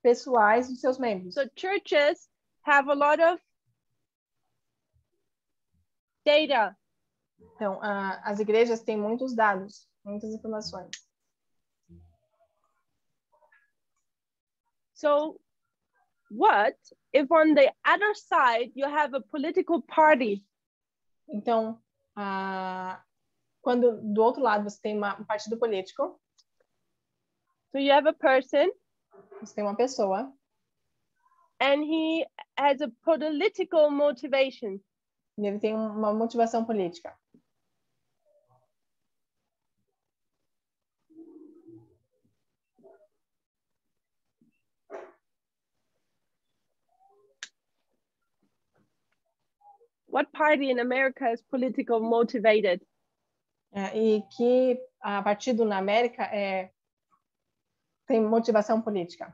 pessoais dos seus membros. So churches have a lot of data. Então, as igrejas têm muitos dados, muitas informações. So what if on the other side you have a political party? Então, quando do outro lado você tem um partido político. So you have a person. Você tem uma pessoa. And he has a political motivation. E ele tem uma motivação política. What party in America is political motivated? E que partido na América tem motivação política?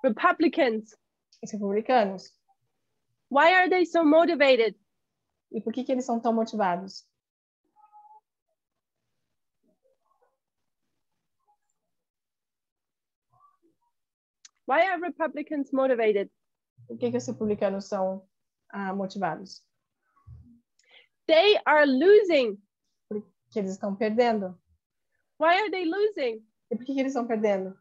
Republicans. Os republicanos. Why are they so motivated? E por que eles são tão motivados? Why are Republicans motivated? Por que os republicanos são motivados? They are losing. Porque eles estão perdendo. Why are they losing? E por que eles estão perdendo?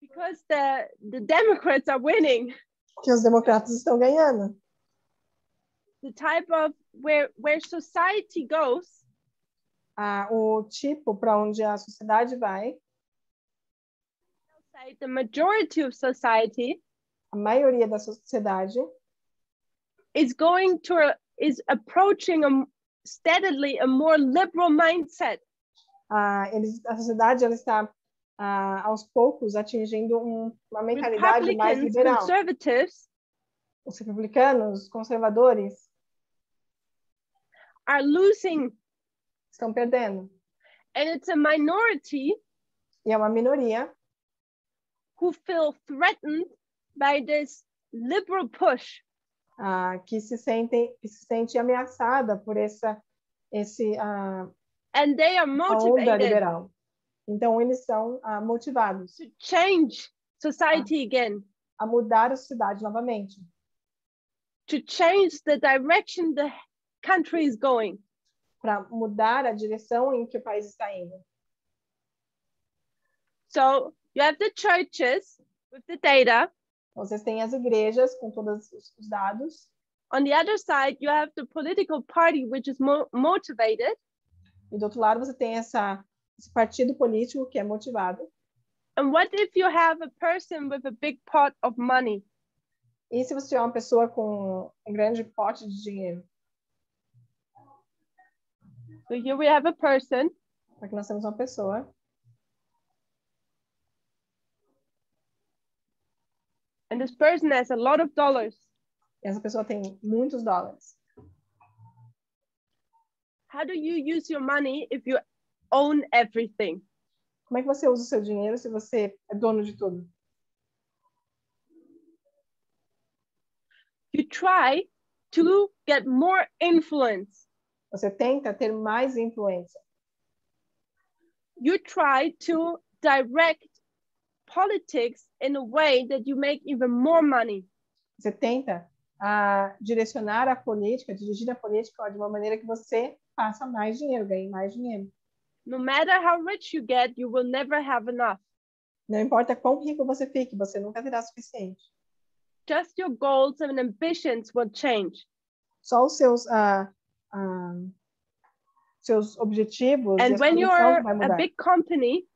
Because the Democrats are winning. Porque os democratas estão ganhando. The type of where society goes. O tipo para onde a sociedade vai. The majority of society. A maioria da sociedade. Is approaching steadily a more liberal mindset. A sociedade ela está aos poucos atingindo uma mentalidade mais liberal. Conservatives, os republicanos, conservadores, are losing. Estão perdendo. And it's a minority. E é uma minoria. Who feel threatened by this liberal push. Que se sente ameaçada por esse and they are motivated onda liberal. Então eles são motivados to change society again, a mudar a sociedade novamente, to change the direction the country is going. para mudar a direção em que o país está indo. So you have the churches with the data. Vocês têm as igrejas com todos os dados. On the other side, you have the political party, which is motivated. E do outro lado você tem esse partido político que é motivado. And what if you have a person with a big pot of money? E se você tiver uma pessoa com um grande pote de dinheiro? So here we have a person. Aqui nós temos uma pessoa. And this person has a lot of dollars. E essa pessoa tem muitos dólares. How do you use your money if you own everything? Como é que você usa o seu dinheiro se você é dono de tudo? You try to get more influence. Você tenta ter mais influência. You try to direct politics in a way that you make even more money. Você tenta direcionar a política, dirigir a política de uma maneira que você faça mais dinheiro, ganhe mais dinheiro. No matter how rich you get, you will never have enough. Não importa quão rico você fique, você nunca terá suficiente. Just your goals and ambitions will change. Só os seus objetivos And e a sua when missão you're vai a mudar. big company,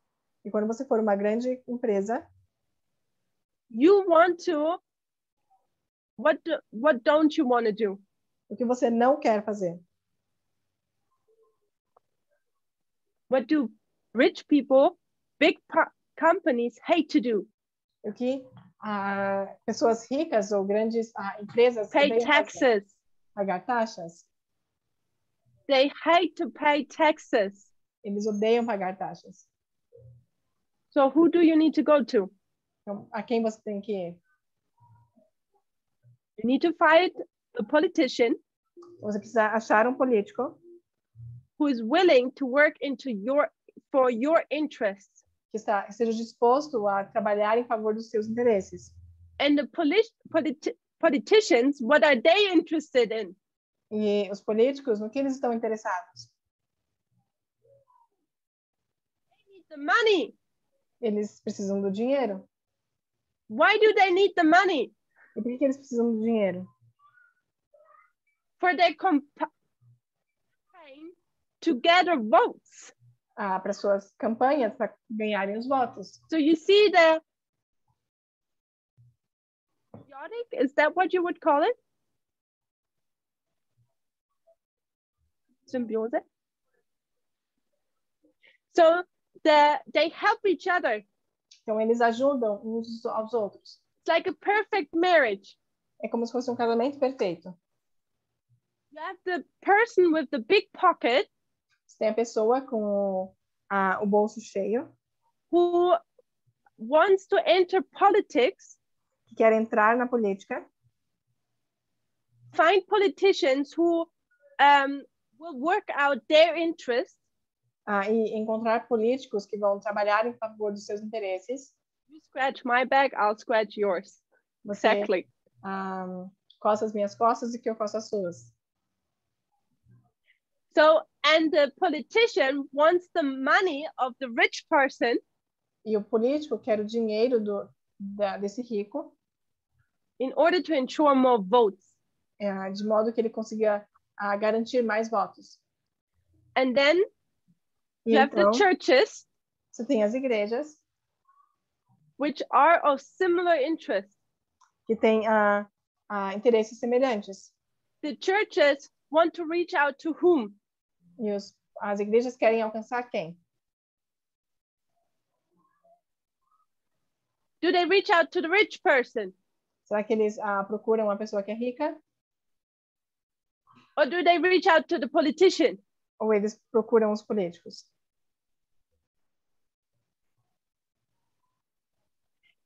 E quando você for uma grande empresa, you want to, what don't you want to do? o que você não quer fazer? What do rich people, big companies hate to do? O que pessoas ricas ou grandes empresas Pay odeiam fazer? taxes. Pagar taxas? They hate to pay taxes. Eles odeiam pagar taxas. So who do you need to go to? Então, a quem você tem que ir? You need to find a politician Você precisa achar um político who is willing to work for your interests. que esteja disposto a trabalhar em favor dos seus interesses. And the politicians, what are they interested in? E os políticos, no que eles estão interessados? They need the money. Eles precisam do dinheiro. Why do they need the money? E por que eles precisam do dinheiro? For their campaign to gather votes. Para suas campanhas, para ganharem os votos. So you see the symbiotic, is that what you would call it? Symbiosis. So they help each other. Então, eles ajudam uns aos outros. It's like a perfect marriage. É como se fosse um casamento perfeito. You have the person with the big pocket. Você tem a pessoa com o bolso cheio, who wants to enter politics, que quer entrar na política, find politicians who will work out their interests. E encontrar políticos que vão trabalhar em favor dos seus interesses. You scratch my back, I'll scratch yours. Você Exactly. coça as minhas costas e que eu coço as suas. So, and the politician wants the money of the rich person. E o político quer o dinheiro desse rico. In order to ensure more votes. De modo que ele consiga garantir mais votos. And then you have então, the churches. Você tem as igrejas. Which are of similar interest. Que têm interesses semelhantes. The churches want to reach out to whom? E as igrejas querem alcançar quem? Do they reach out to the rich person? Será que eles procuram uma pessoa que é rica? Or do they reach out to the politician? Ou eles procuram os políticos?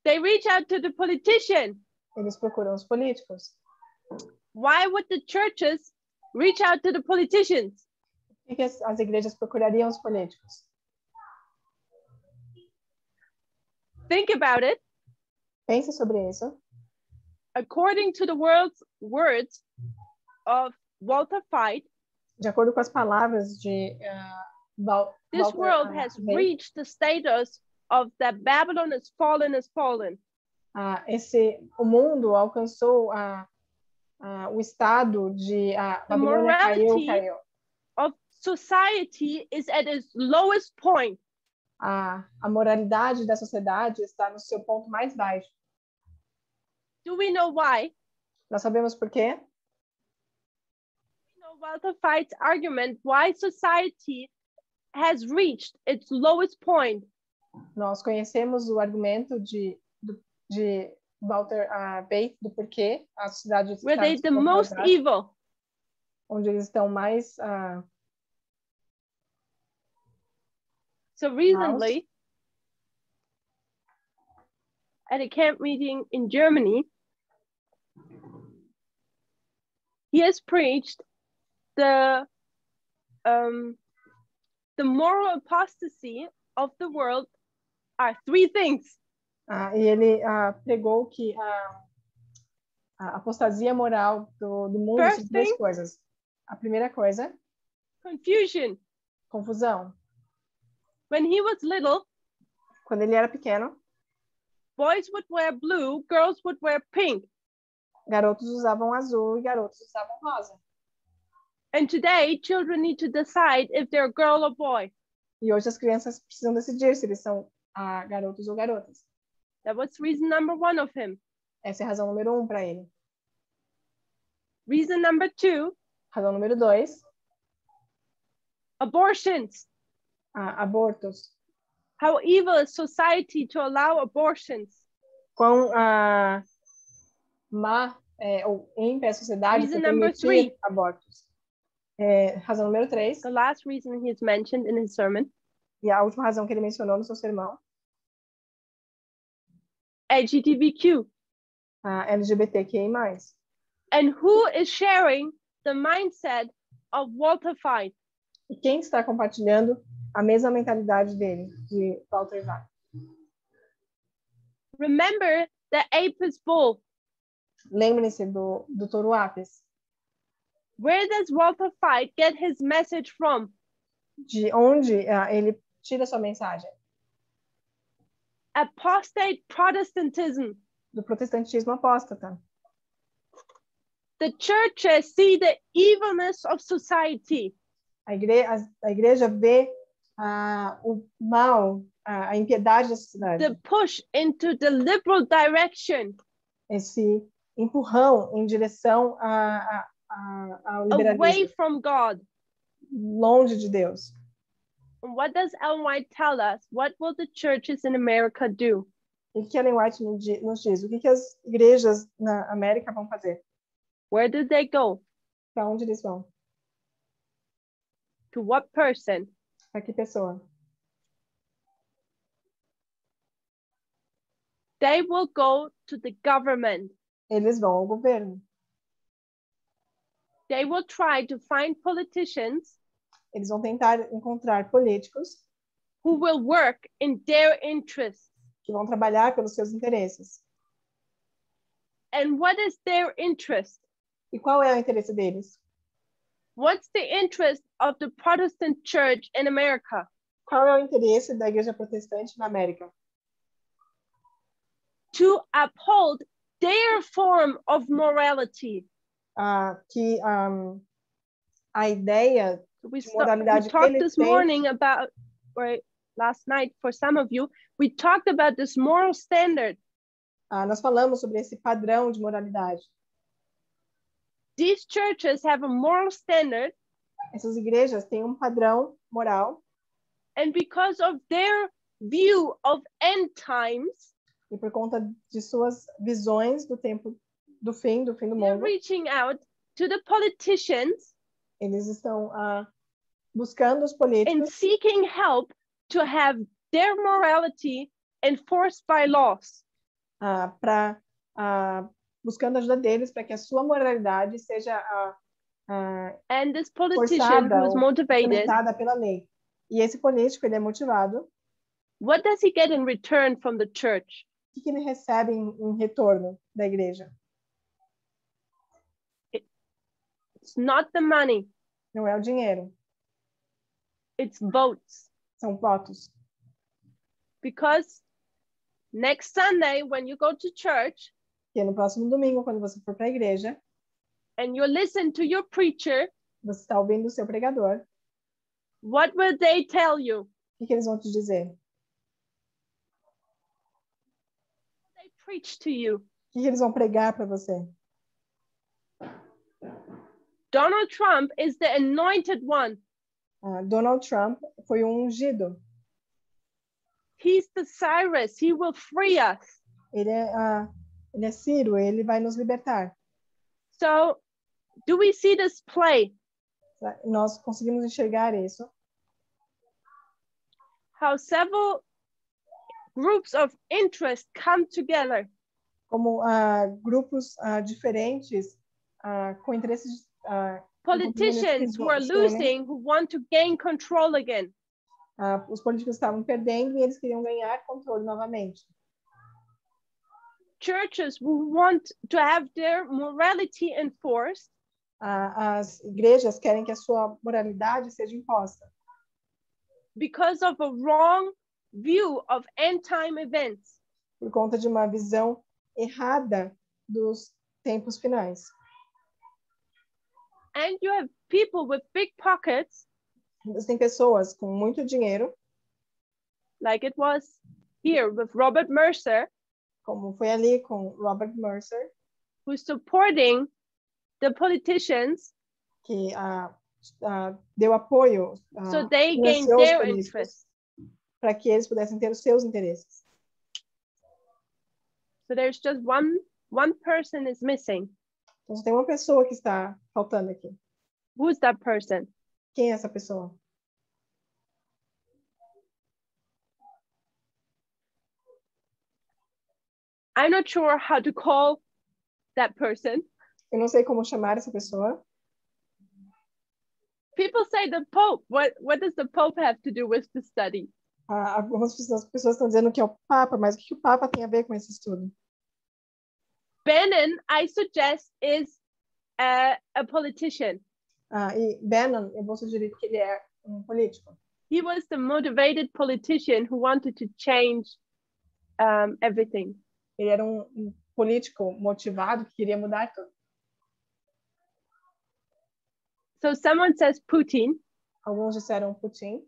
They reach out to the politician. Eles procuram os políticos. Why would the churches reach out to the politicians? Por que as igrejas procurariam os políticos? Think about it. Pense sobre isso. According to the world's words of Walter Fight, De acordo com as palavras de this Walter, world has White, reached the status of that Babylon is fallen. o mundo alcançou o estado de The Babilônia morality caiu. of society is at its lowest point. A moralidade da sociedade está no seu ponto mais baixo. Do we know why? Nós sabemos por quê? We know Walter Fight's argument why society has reached its lowest point. Nós conhecemos o argumento de Walter Bate do porquê a sociedade está Where they no the seu ponto mais most baixo, evil. onde eles estão mais So recently, at a camp meeting in Germany, he has preached the moral apostasy of the world are three things. E ele pregou que a apostasia moral do mundo são três coisas. A primeira coisa, confusion. Confusão. When he was little, quando ele era pequeno, boys would wear blue, girls would wear pink. Garotos usavam azul e garotos usavam rosa. And today, children need to decide if they're a girl or boy. E hoje as crianças precisam decidir se eles são garotos ou garotas. That was reason number 1 of him. Essa é a razão número 1 para ele. Reason number 2. Razão número 2. Abortions. Abortos. How evil is society to allow abortions? Quão má ou ímpia a sociedade por permitir abortos. Razão número 3. The last reason he's mentioned in his sermon. E a última razão que ele mencionou no seu sermão. LGBTQ. LGBTQI+. And who is sharing the mindset of Walter Fight? E quem está compartilhando a mesma mentalidade dele, de Walter White? Remember the Apis bull. Lembre-se do touro Apis. Where does Walter Fight get his message from? De onde ele tira sua mensagem? Apostate Protestantism. Do protestantismo apóstata. The churches see the evilness of society. A igreja vê o mal, a impiedade da sociedade. The push into the liberal direction. Esse empurrão em direção ao liberalismo. Away from God. Longe de Deus. And what does Ellen White tell us? What will the churches in America do? E o que Ellen White nos diz? O que as igrejas na América vão fazer? Where do they go? Para onde eles vão? To what person? Para que pessoa? They will go to the government. Eles vão ao governo. They will try to find politicians. Eles vão tentar encontrar políticos who will work in their interests. Que vão trabalhar pelos seus interesses. And what is their interest? E qual é o interesse deles? What's the interest of the Protestant church in America? Qual é o interesse da igreja protestante na América? To uphold their form of morality. Que a ideia we de moralidade we talked this morning about, or last night for some of you, we talked about this moral standard. Nós falamos sobre esse padrão de moralidade. These churches have a moral standard. Essas igrejas têm um padrão moral. And because of their view of end times, e por conta de suas visões do tempo do fim do mundo, reaching out to the politicians, eles estão buscando os políticos and seeking help to have their morality enforced by laws. Buscando a ajuda deles para que a sua moralidade seja and this politician who is motivated pela lei. E esse político, ele é motivado. What does he get in return from the church? O que ele recebe em retorno da igreja? It's not the money. Não é o dinheiro, It's votes. são votos. Because next Sunday, when you go to church Porque no próximo domingo, quando você for para a igreja, and you listen to your preacher, você está ouvindo o seu pregador, what will they tell you? o que eles vão te dizer? They preach to you. O que eles vão pregar para você? Donald Trump is the anointed one. Donald Trump foi um ungido. He's the Cyrus. He will free us. Ele é Ciro, ele vai nos libertar. So, do we see this play? Nós conseguimos enxergar isso. How several groups of interest come together. Como grupos diferentes com interesses. Politicians who are losing, who want to gain control again. Os políticos estavam perdendo e eles queriam ganhar controle novamente. Churches who want to have their morality enforced. As igrejas querem que a sua moralidade seja imposta. Because of a wrong view of end-time events. Por conta de uma visão errada dos tempos finais. And you have people with big pockets. Você tem pessoas com muito dinheiro. Like it was here with Robert Mercer. Como foi ali com Robert Mercer. Who's supporting the politicians. Que deu apoio. So they gain their interests. Para que eles pudessem ter os seus interesses. So there's just one person is missing. Então só tem uma pessoa que está faltando aqui. Who's that person? Quem é essa pessoa? I'm not sure how to call that person. Eu não sei como chamar essa pessoa. People say the Pope. What does the Pope have to do with the study? Algumas pessoas estão dizendo que é o Papa, mas o que o Papa tem a ver com esse estudo? Bannon, I suggest, is a politician. E Bannon, eu vou sugerir que ele é um político. He was the motivated politician who wanted to change everything. Ele era um político motivado que queria mudar tudo. So someone says Putin. Alguns disseram Putin.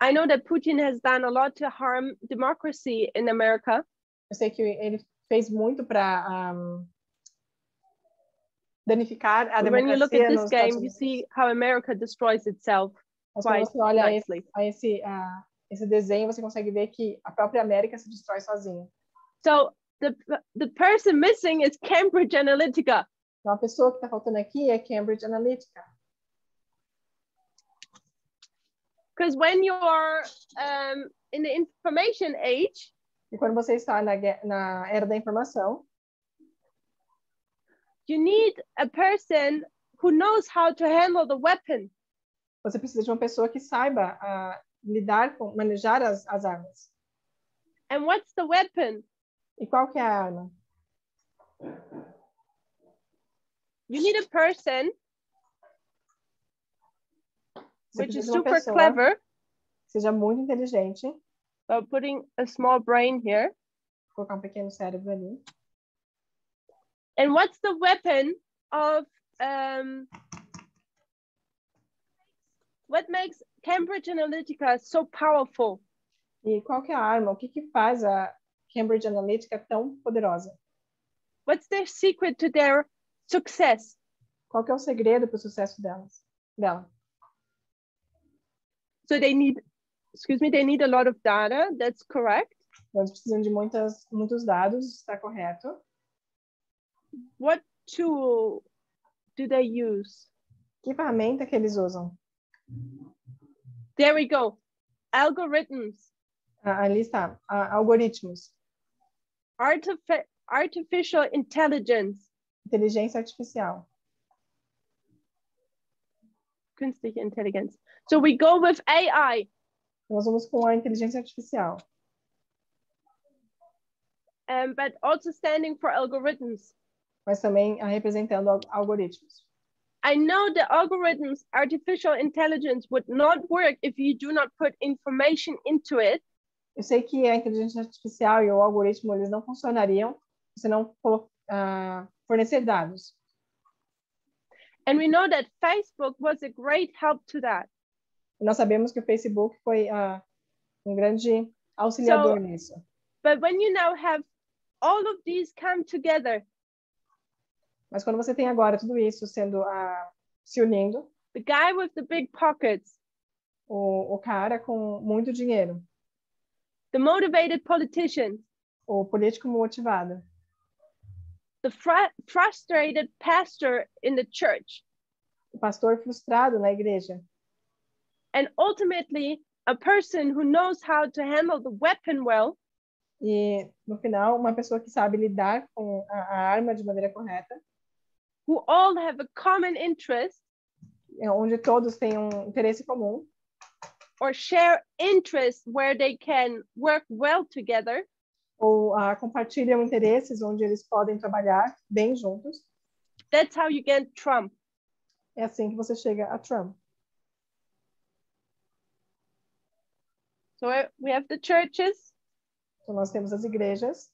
I know that Putin has done a lot to harm democracy in America. Eu sei que ele fez muito para danificar a democracia. When you look at this game, you see how America destroys itself. Mas quando você olha esse desenho, você consegue ver que a própria América se destrói sozinha. So the person missing is Cambridge Analytica. Então a pessoa que está faltando aqui é Cambridge Analytica. Because when you are in the information age, e quando você está na era da informação, you need a person who knows how to handle the weapon. Você precisa de uma pessoa que saiba manejar as armas. And what's the weapon? E qual que é a arma? You need a person which is super pessoa clever. Seja muito inteligente. Putting a small brain here. Vou colocar pequeno cérebro ali. And what's the weapon of what makes Cambridge Analytica so powerful? E qual que é a arma? O que faz a Cambridge Analytica tão poderosa? What's their secret to their success? Qual que é o segredo para o sucesso dela? So they need a lot of data. That's correct. Eles precisam de muitos dados, está correto. What tool do they use? Que ferramenta que eles usam? There we go. Algorithms. Ali está. Algoritmos. Artificial intelligence. Inteligência artificial. Künstliche Intelligenz. So we go with AI. Nós vamos com a inteligência artificial. but also standing for algorithms. Mas também representando algoritmos. I know the algorithms, artificial intelligence would not work if you do not put information into it. Eu sei que a inteligência artificial e o algoritmo eles não funcionariam se não fornecer dados. And we know that Facebook was a great help to that. E nós sabemos que o Facebook foi grande auxiliador nisso. But when you now have all of these come together, mas quando você tem agora tudo isso sendo se unindo, the guy with the big pockets, o cara com muito dinheiro, the motivated politician, o político motivado, the frustrated pastor in the church, o pastor frustrado na igreja, and ultimately a person who knows how to handle the weapon well, e no final uma pessoa que sabe lidar com a arma de maneira correta, who all have a common interest, onde todos têm interesse comum, or share interests where they can work well together, ou compartilham interesses onde eles podem trabalhar bem juntos. That's how you get Trump. É assim que você chega a Trump. So we have the churches, Então nós temos as igrejas,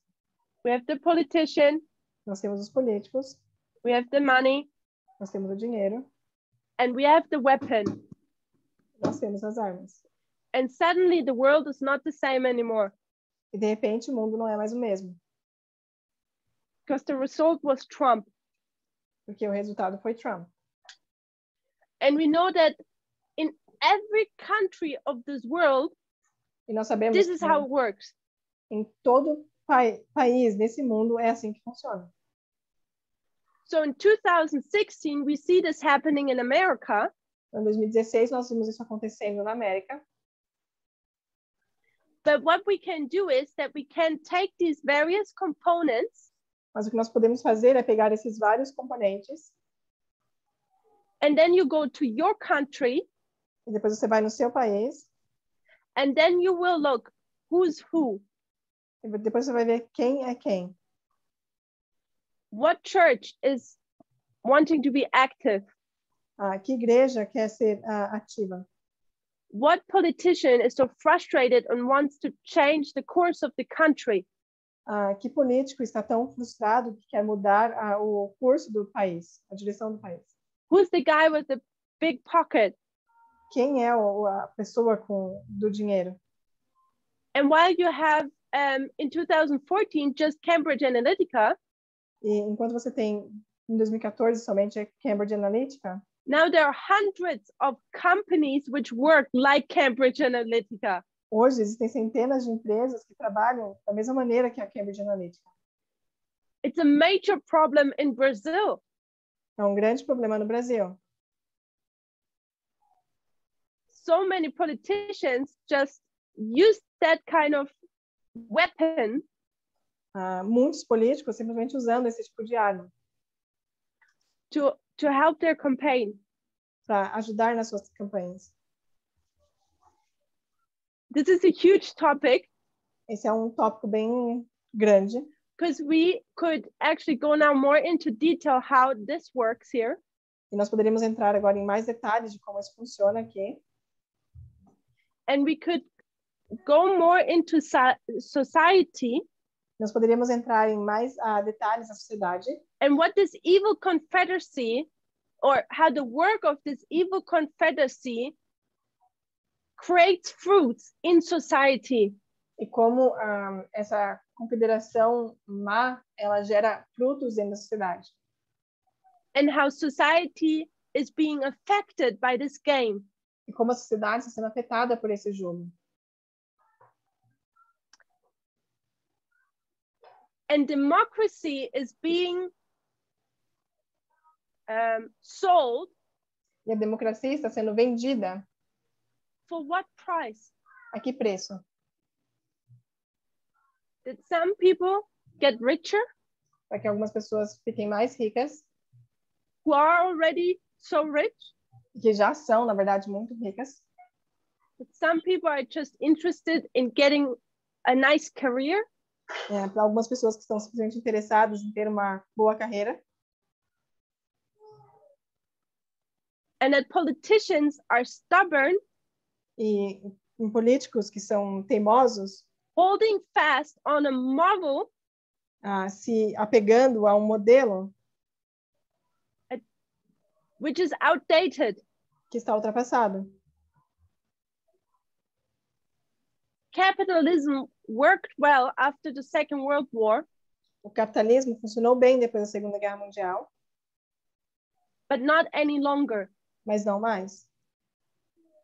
we have the politician, nós temos os políticos, we have the money, nós temos o dinheiro, and we have the weapon. nós temos as armas. And suddenly the world is not the same anymore. E de repente o mundo não é mais o mesmo. Because the result was Trump. Porque o resultado foi Trump. And we know that in every country of this world, e nós sabemos this is how it works. Em todo país nesse mundo é assim que funciona. So in 2016, we see this happening in America. Em 2016, nós vimos isso acontecendo na América. But what we can do is that we can take these various components. Mas o que nós podemos fazer é pegar esses vários componentes. And then you go to your country. E depois você vai no seu país. And then you will look who's who. E depois você vai ver quem é quem. What church is wanting to be active? Que igreja quer ser ativa? What politician is so frustrated and wants to change the course of the country? Que político está tão frustrado que quer mudar o curso do país, a direção do país? Who's the guy with the big pocket? Quem é a pessoa do dinheiro? And while you have in 2014 just Cambridge Analytica, e enquanto você tem em 2014 somente a Cambridge Analytica, now there are hundreds of companies which work like Cambridge Analytica. Hoje existem centenas de empresas que trabalham da mesma maneira que a Cambridge Analytica. It's a major problem in Brazil. É grande problema no Brasil. So many politicians just use that kind of weapon. Muitos políticos simplesmente usando esse tipo de arma. To help their campaign. Para ajudar nas suas campanhas. This is a huge topic. Esse é tópico bem grande. Because we could actually go now more into detail how this works here. E nós poderíamos entrar agora em mais detalhes de como isso funciona aqui. And we could go more into society. Nós poderíamos entrar em mais detalhes da sociedade. And what this evil confederacy, or how the work of this evil confederacy creates fruits in society. E como essa confederação má, ela gera frutos dentro da sociedade. And how society is being affected by this game. E como a sociedade está sendo afetada por esse jogo. And democracy is being sold. E a democracia está sendo vendida. For what price? A que preço? Did some people get richer? Para que algumas pessoas fiquem mais ricas. Who are already so rich? Que já são, na verdade, muito ricas. But some people are just interested in getting a nice career. para algumas pessoas que estão simplesmente interessadas em ter uma boa carreira. And that politicians are stubborn, E em políticos que são teimosos, holding fast on a model se apegando a um modelo which is outdated. que está ultrapassado. Capitalism worked well after the Second World War, O capitalismo funcionou bem depois da Segunda Guerra Mundial, but not any longer. mas não mais.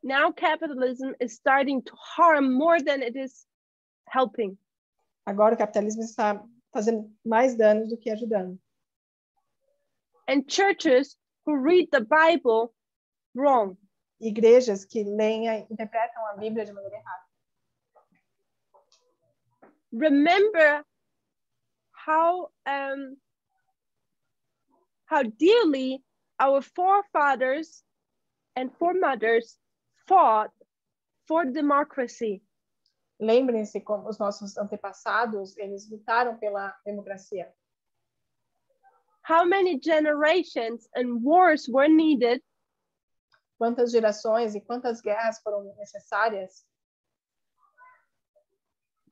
Now capitalism is starting to harm more than it is helping. Agora o capitalismo está fazendo mais danos do que ajudando. And churches who read the Bible wrong. Igrejas que leem e interpretam a Bíblia de maneira errada. Remember how dearly our forefathers and foremothers fought for democracy. Lembrem-se como os nossos antepassados, eles lutaram pela democracia. How many generations and wars were needed Quantas gerações e quantas guerras foram necessárias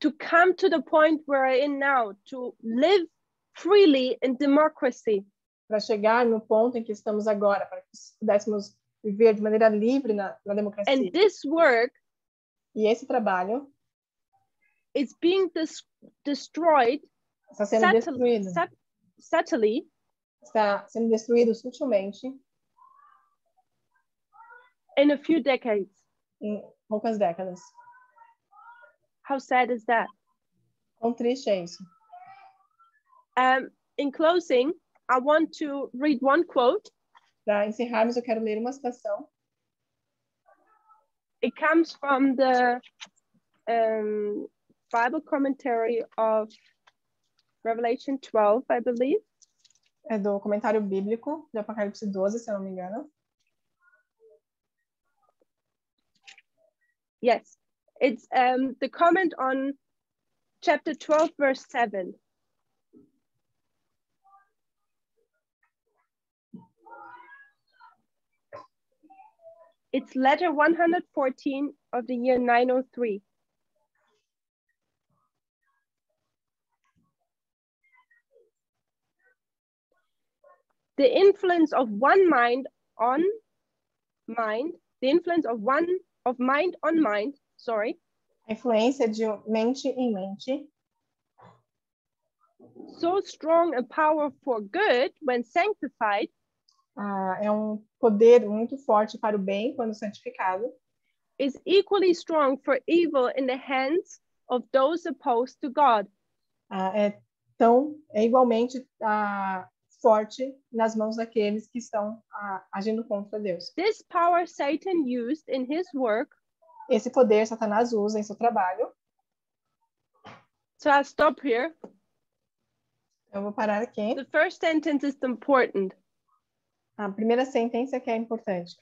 to come to the point we're in now, to live freely in democracy. para chegar no ponto em que estamos agora, para que pudéssemos viver de maneira livre na democracia. And this work E esse trabalho is being destroyed está sendo destruído. subtly Está sendo destruído sutilmente in a few decades. em poucas décadas. How sad is that? Quão triste é isso. In closing, I want to read one quote. Para encerrarmos, eu quero ler uma citação. It comes from the Bible commentary of Revelation 12, I believe. É do comentário bíblico de Apocalipse 12, se eu não me engano. Yes, it's the comment on chapter 12, verse 7. It's letter 114 of the year 903. The influence of one mind on mind, the influence of mind on mind, sorry. A influência de mente em mente. So strong a power for good when sanctified. É um poder muito forte para o bem quando santificado. Is equally strong for evil in the hands of those opposed to God. É igualmente forte nas mãos daqueles que estão agindo contra Deus. This power Satan used in his work. Esse poder Satanás usa em seu trabalho. So I'll stop here. Eu vou parar aqui. The first sentence is important. A primeira sentença que é importante.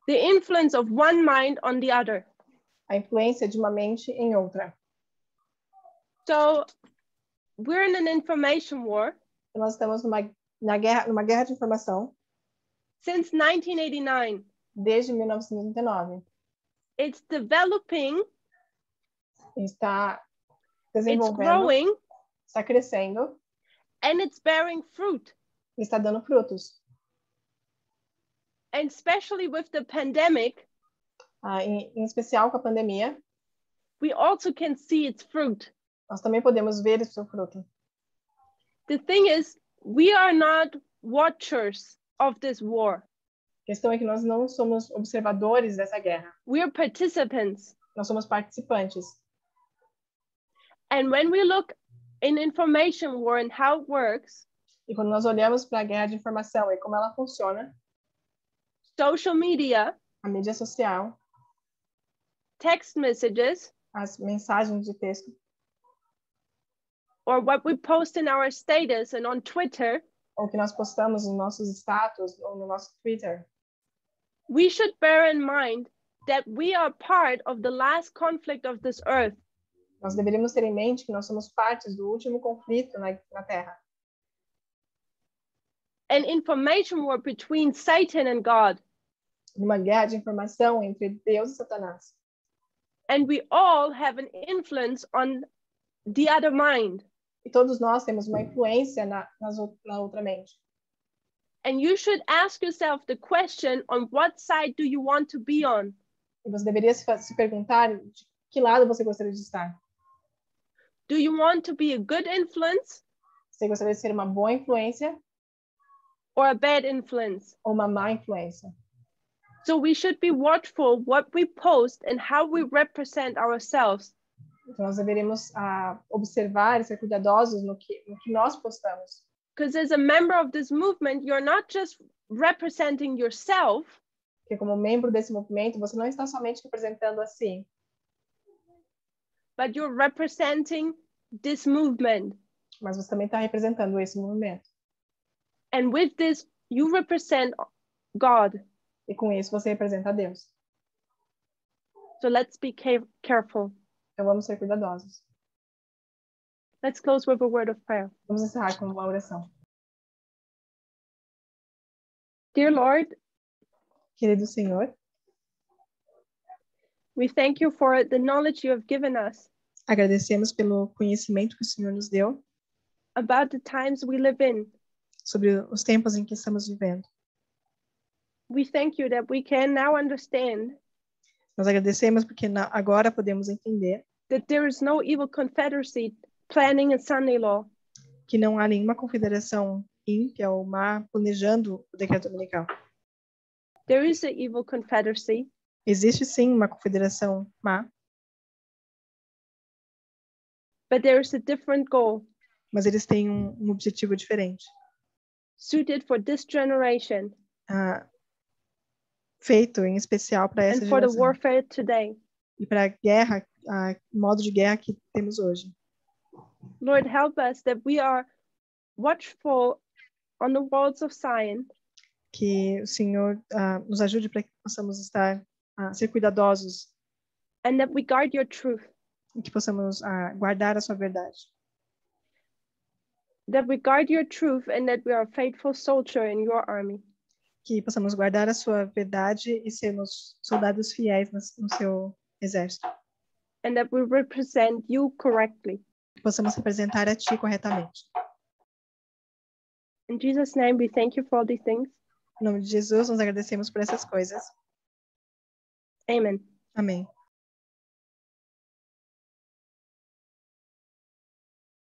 The influence of one mind on the other. A influência de uma mente em outra. So we're in an information war. Nós estamos numa guerra de informação. Since 1989. Desde 1989. It's developing. Está desenvolvendo. It's growing. Está crescendo. And it's bearing fruit. Está dando frutos. And especially with the pandemic. Em especial com a pandemia. We also can see its fruit. Nós também podemos ver o seu fruto. The thing is, we are not watchers of this war. A questão é que nós não somos observadores dessa guerra. We are participants. Nós somos participantes. And when we look in information war and how it works, e quando nós olhamos para a guerra de informação e como ela funciona, social media, a mídia social, text messages, as mensagens de texto, or what we post in our status and on Twitter, ou que nós postamos nos nossos status ou no nosso Twitter, we should bear in mind that we are part of the last conflict of this earth. Nós deveríamos ter em mente que nós somos partes do último conflito na Terra. An information war between Satan and God. Uma guerra de informação entre Deus e Satanás. And we all have an influence on the other mind. E todos nós temos uma influência na outra mente. And you should ask yourself the question, on what side do you want to be on? E você deveria se perguntar de que lado você gostaria de estar. Do you want to be a good influence? Você gostaria de ser uma boa influência Or a bad influence? ou uma má influência? So we should be watchful what we post and how we represent ourselves. Então nós deveríamos observar e ser cuidadosos no que nós postamos. Because as a member of this movement, you're not just representing yourself, Porque como membro desse movimento, você não está somente representando a si, but you're representing this movement. mas você também está representando esse movimento. And with this, you represent God. E com isso você representa a Deus. So let's be careful. Então vamos ser cuidadosos. Let's close with a word of prayer. Vamos encerrar com uma oração. Dear Lord, Querido Senhor, we thank you for the knowledge you have given us agradecemos pelo conhecimento que o Senhor nos deu about the times we live in. sobre os tempos em que estamos vivendo. We thank you that we can now understand Nós agradecemos porque agora podemos entender that there is no evil confederacy planning a Sunday law. que não há nenhuma confederação ímpia ou má planejando o decreto dominical. There is an evil confederacy, Existe sim uma confederação má, but there is a different goal mas eles têm um objetivo diferente, suited for this generation feito em especial para essa and for the geração warfare today. e para a guerra, modo de guerra que temos hoje. Lord, help us that we are watchful on the walls of Zion, Que o Senhor nos ajude para que possamos ser cuidadosos and that we guard your truth, e que possamos guardar a sua verdade. that we guard your truth, and that we are a faithful soldier in your army. Que possamos guardar a sua verdade e sermos soldados fiéis no seu exército. And that we represent you correctly. Que possamos representar a Ti corretamente. In Jesus' name, we thank you for all these things. Em nome de Jesus, nós agradecemos por essas coisas. Amen. Amém.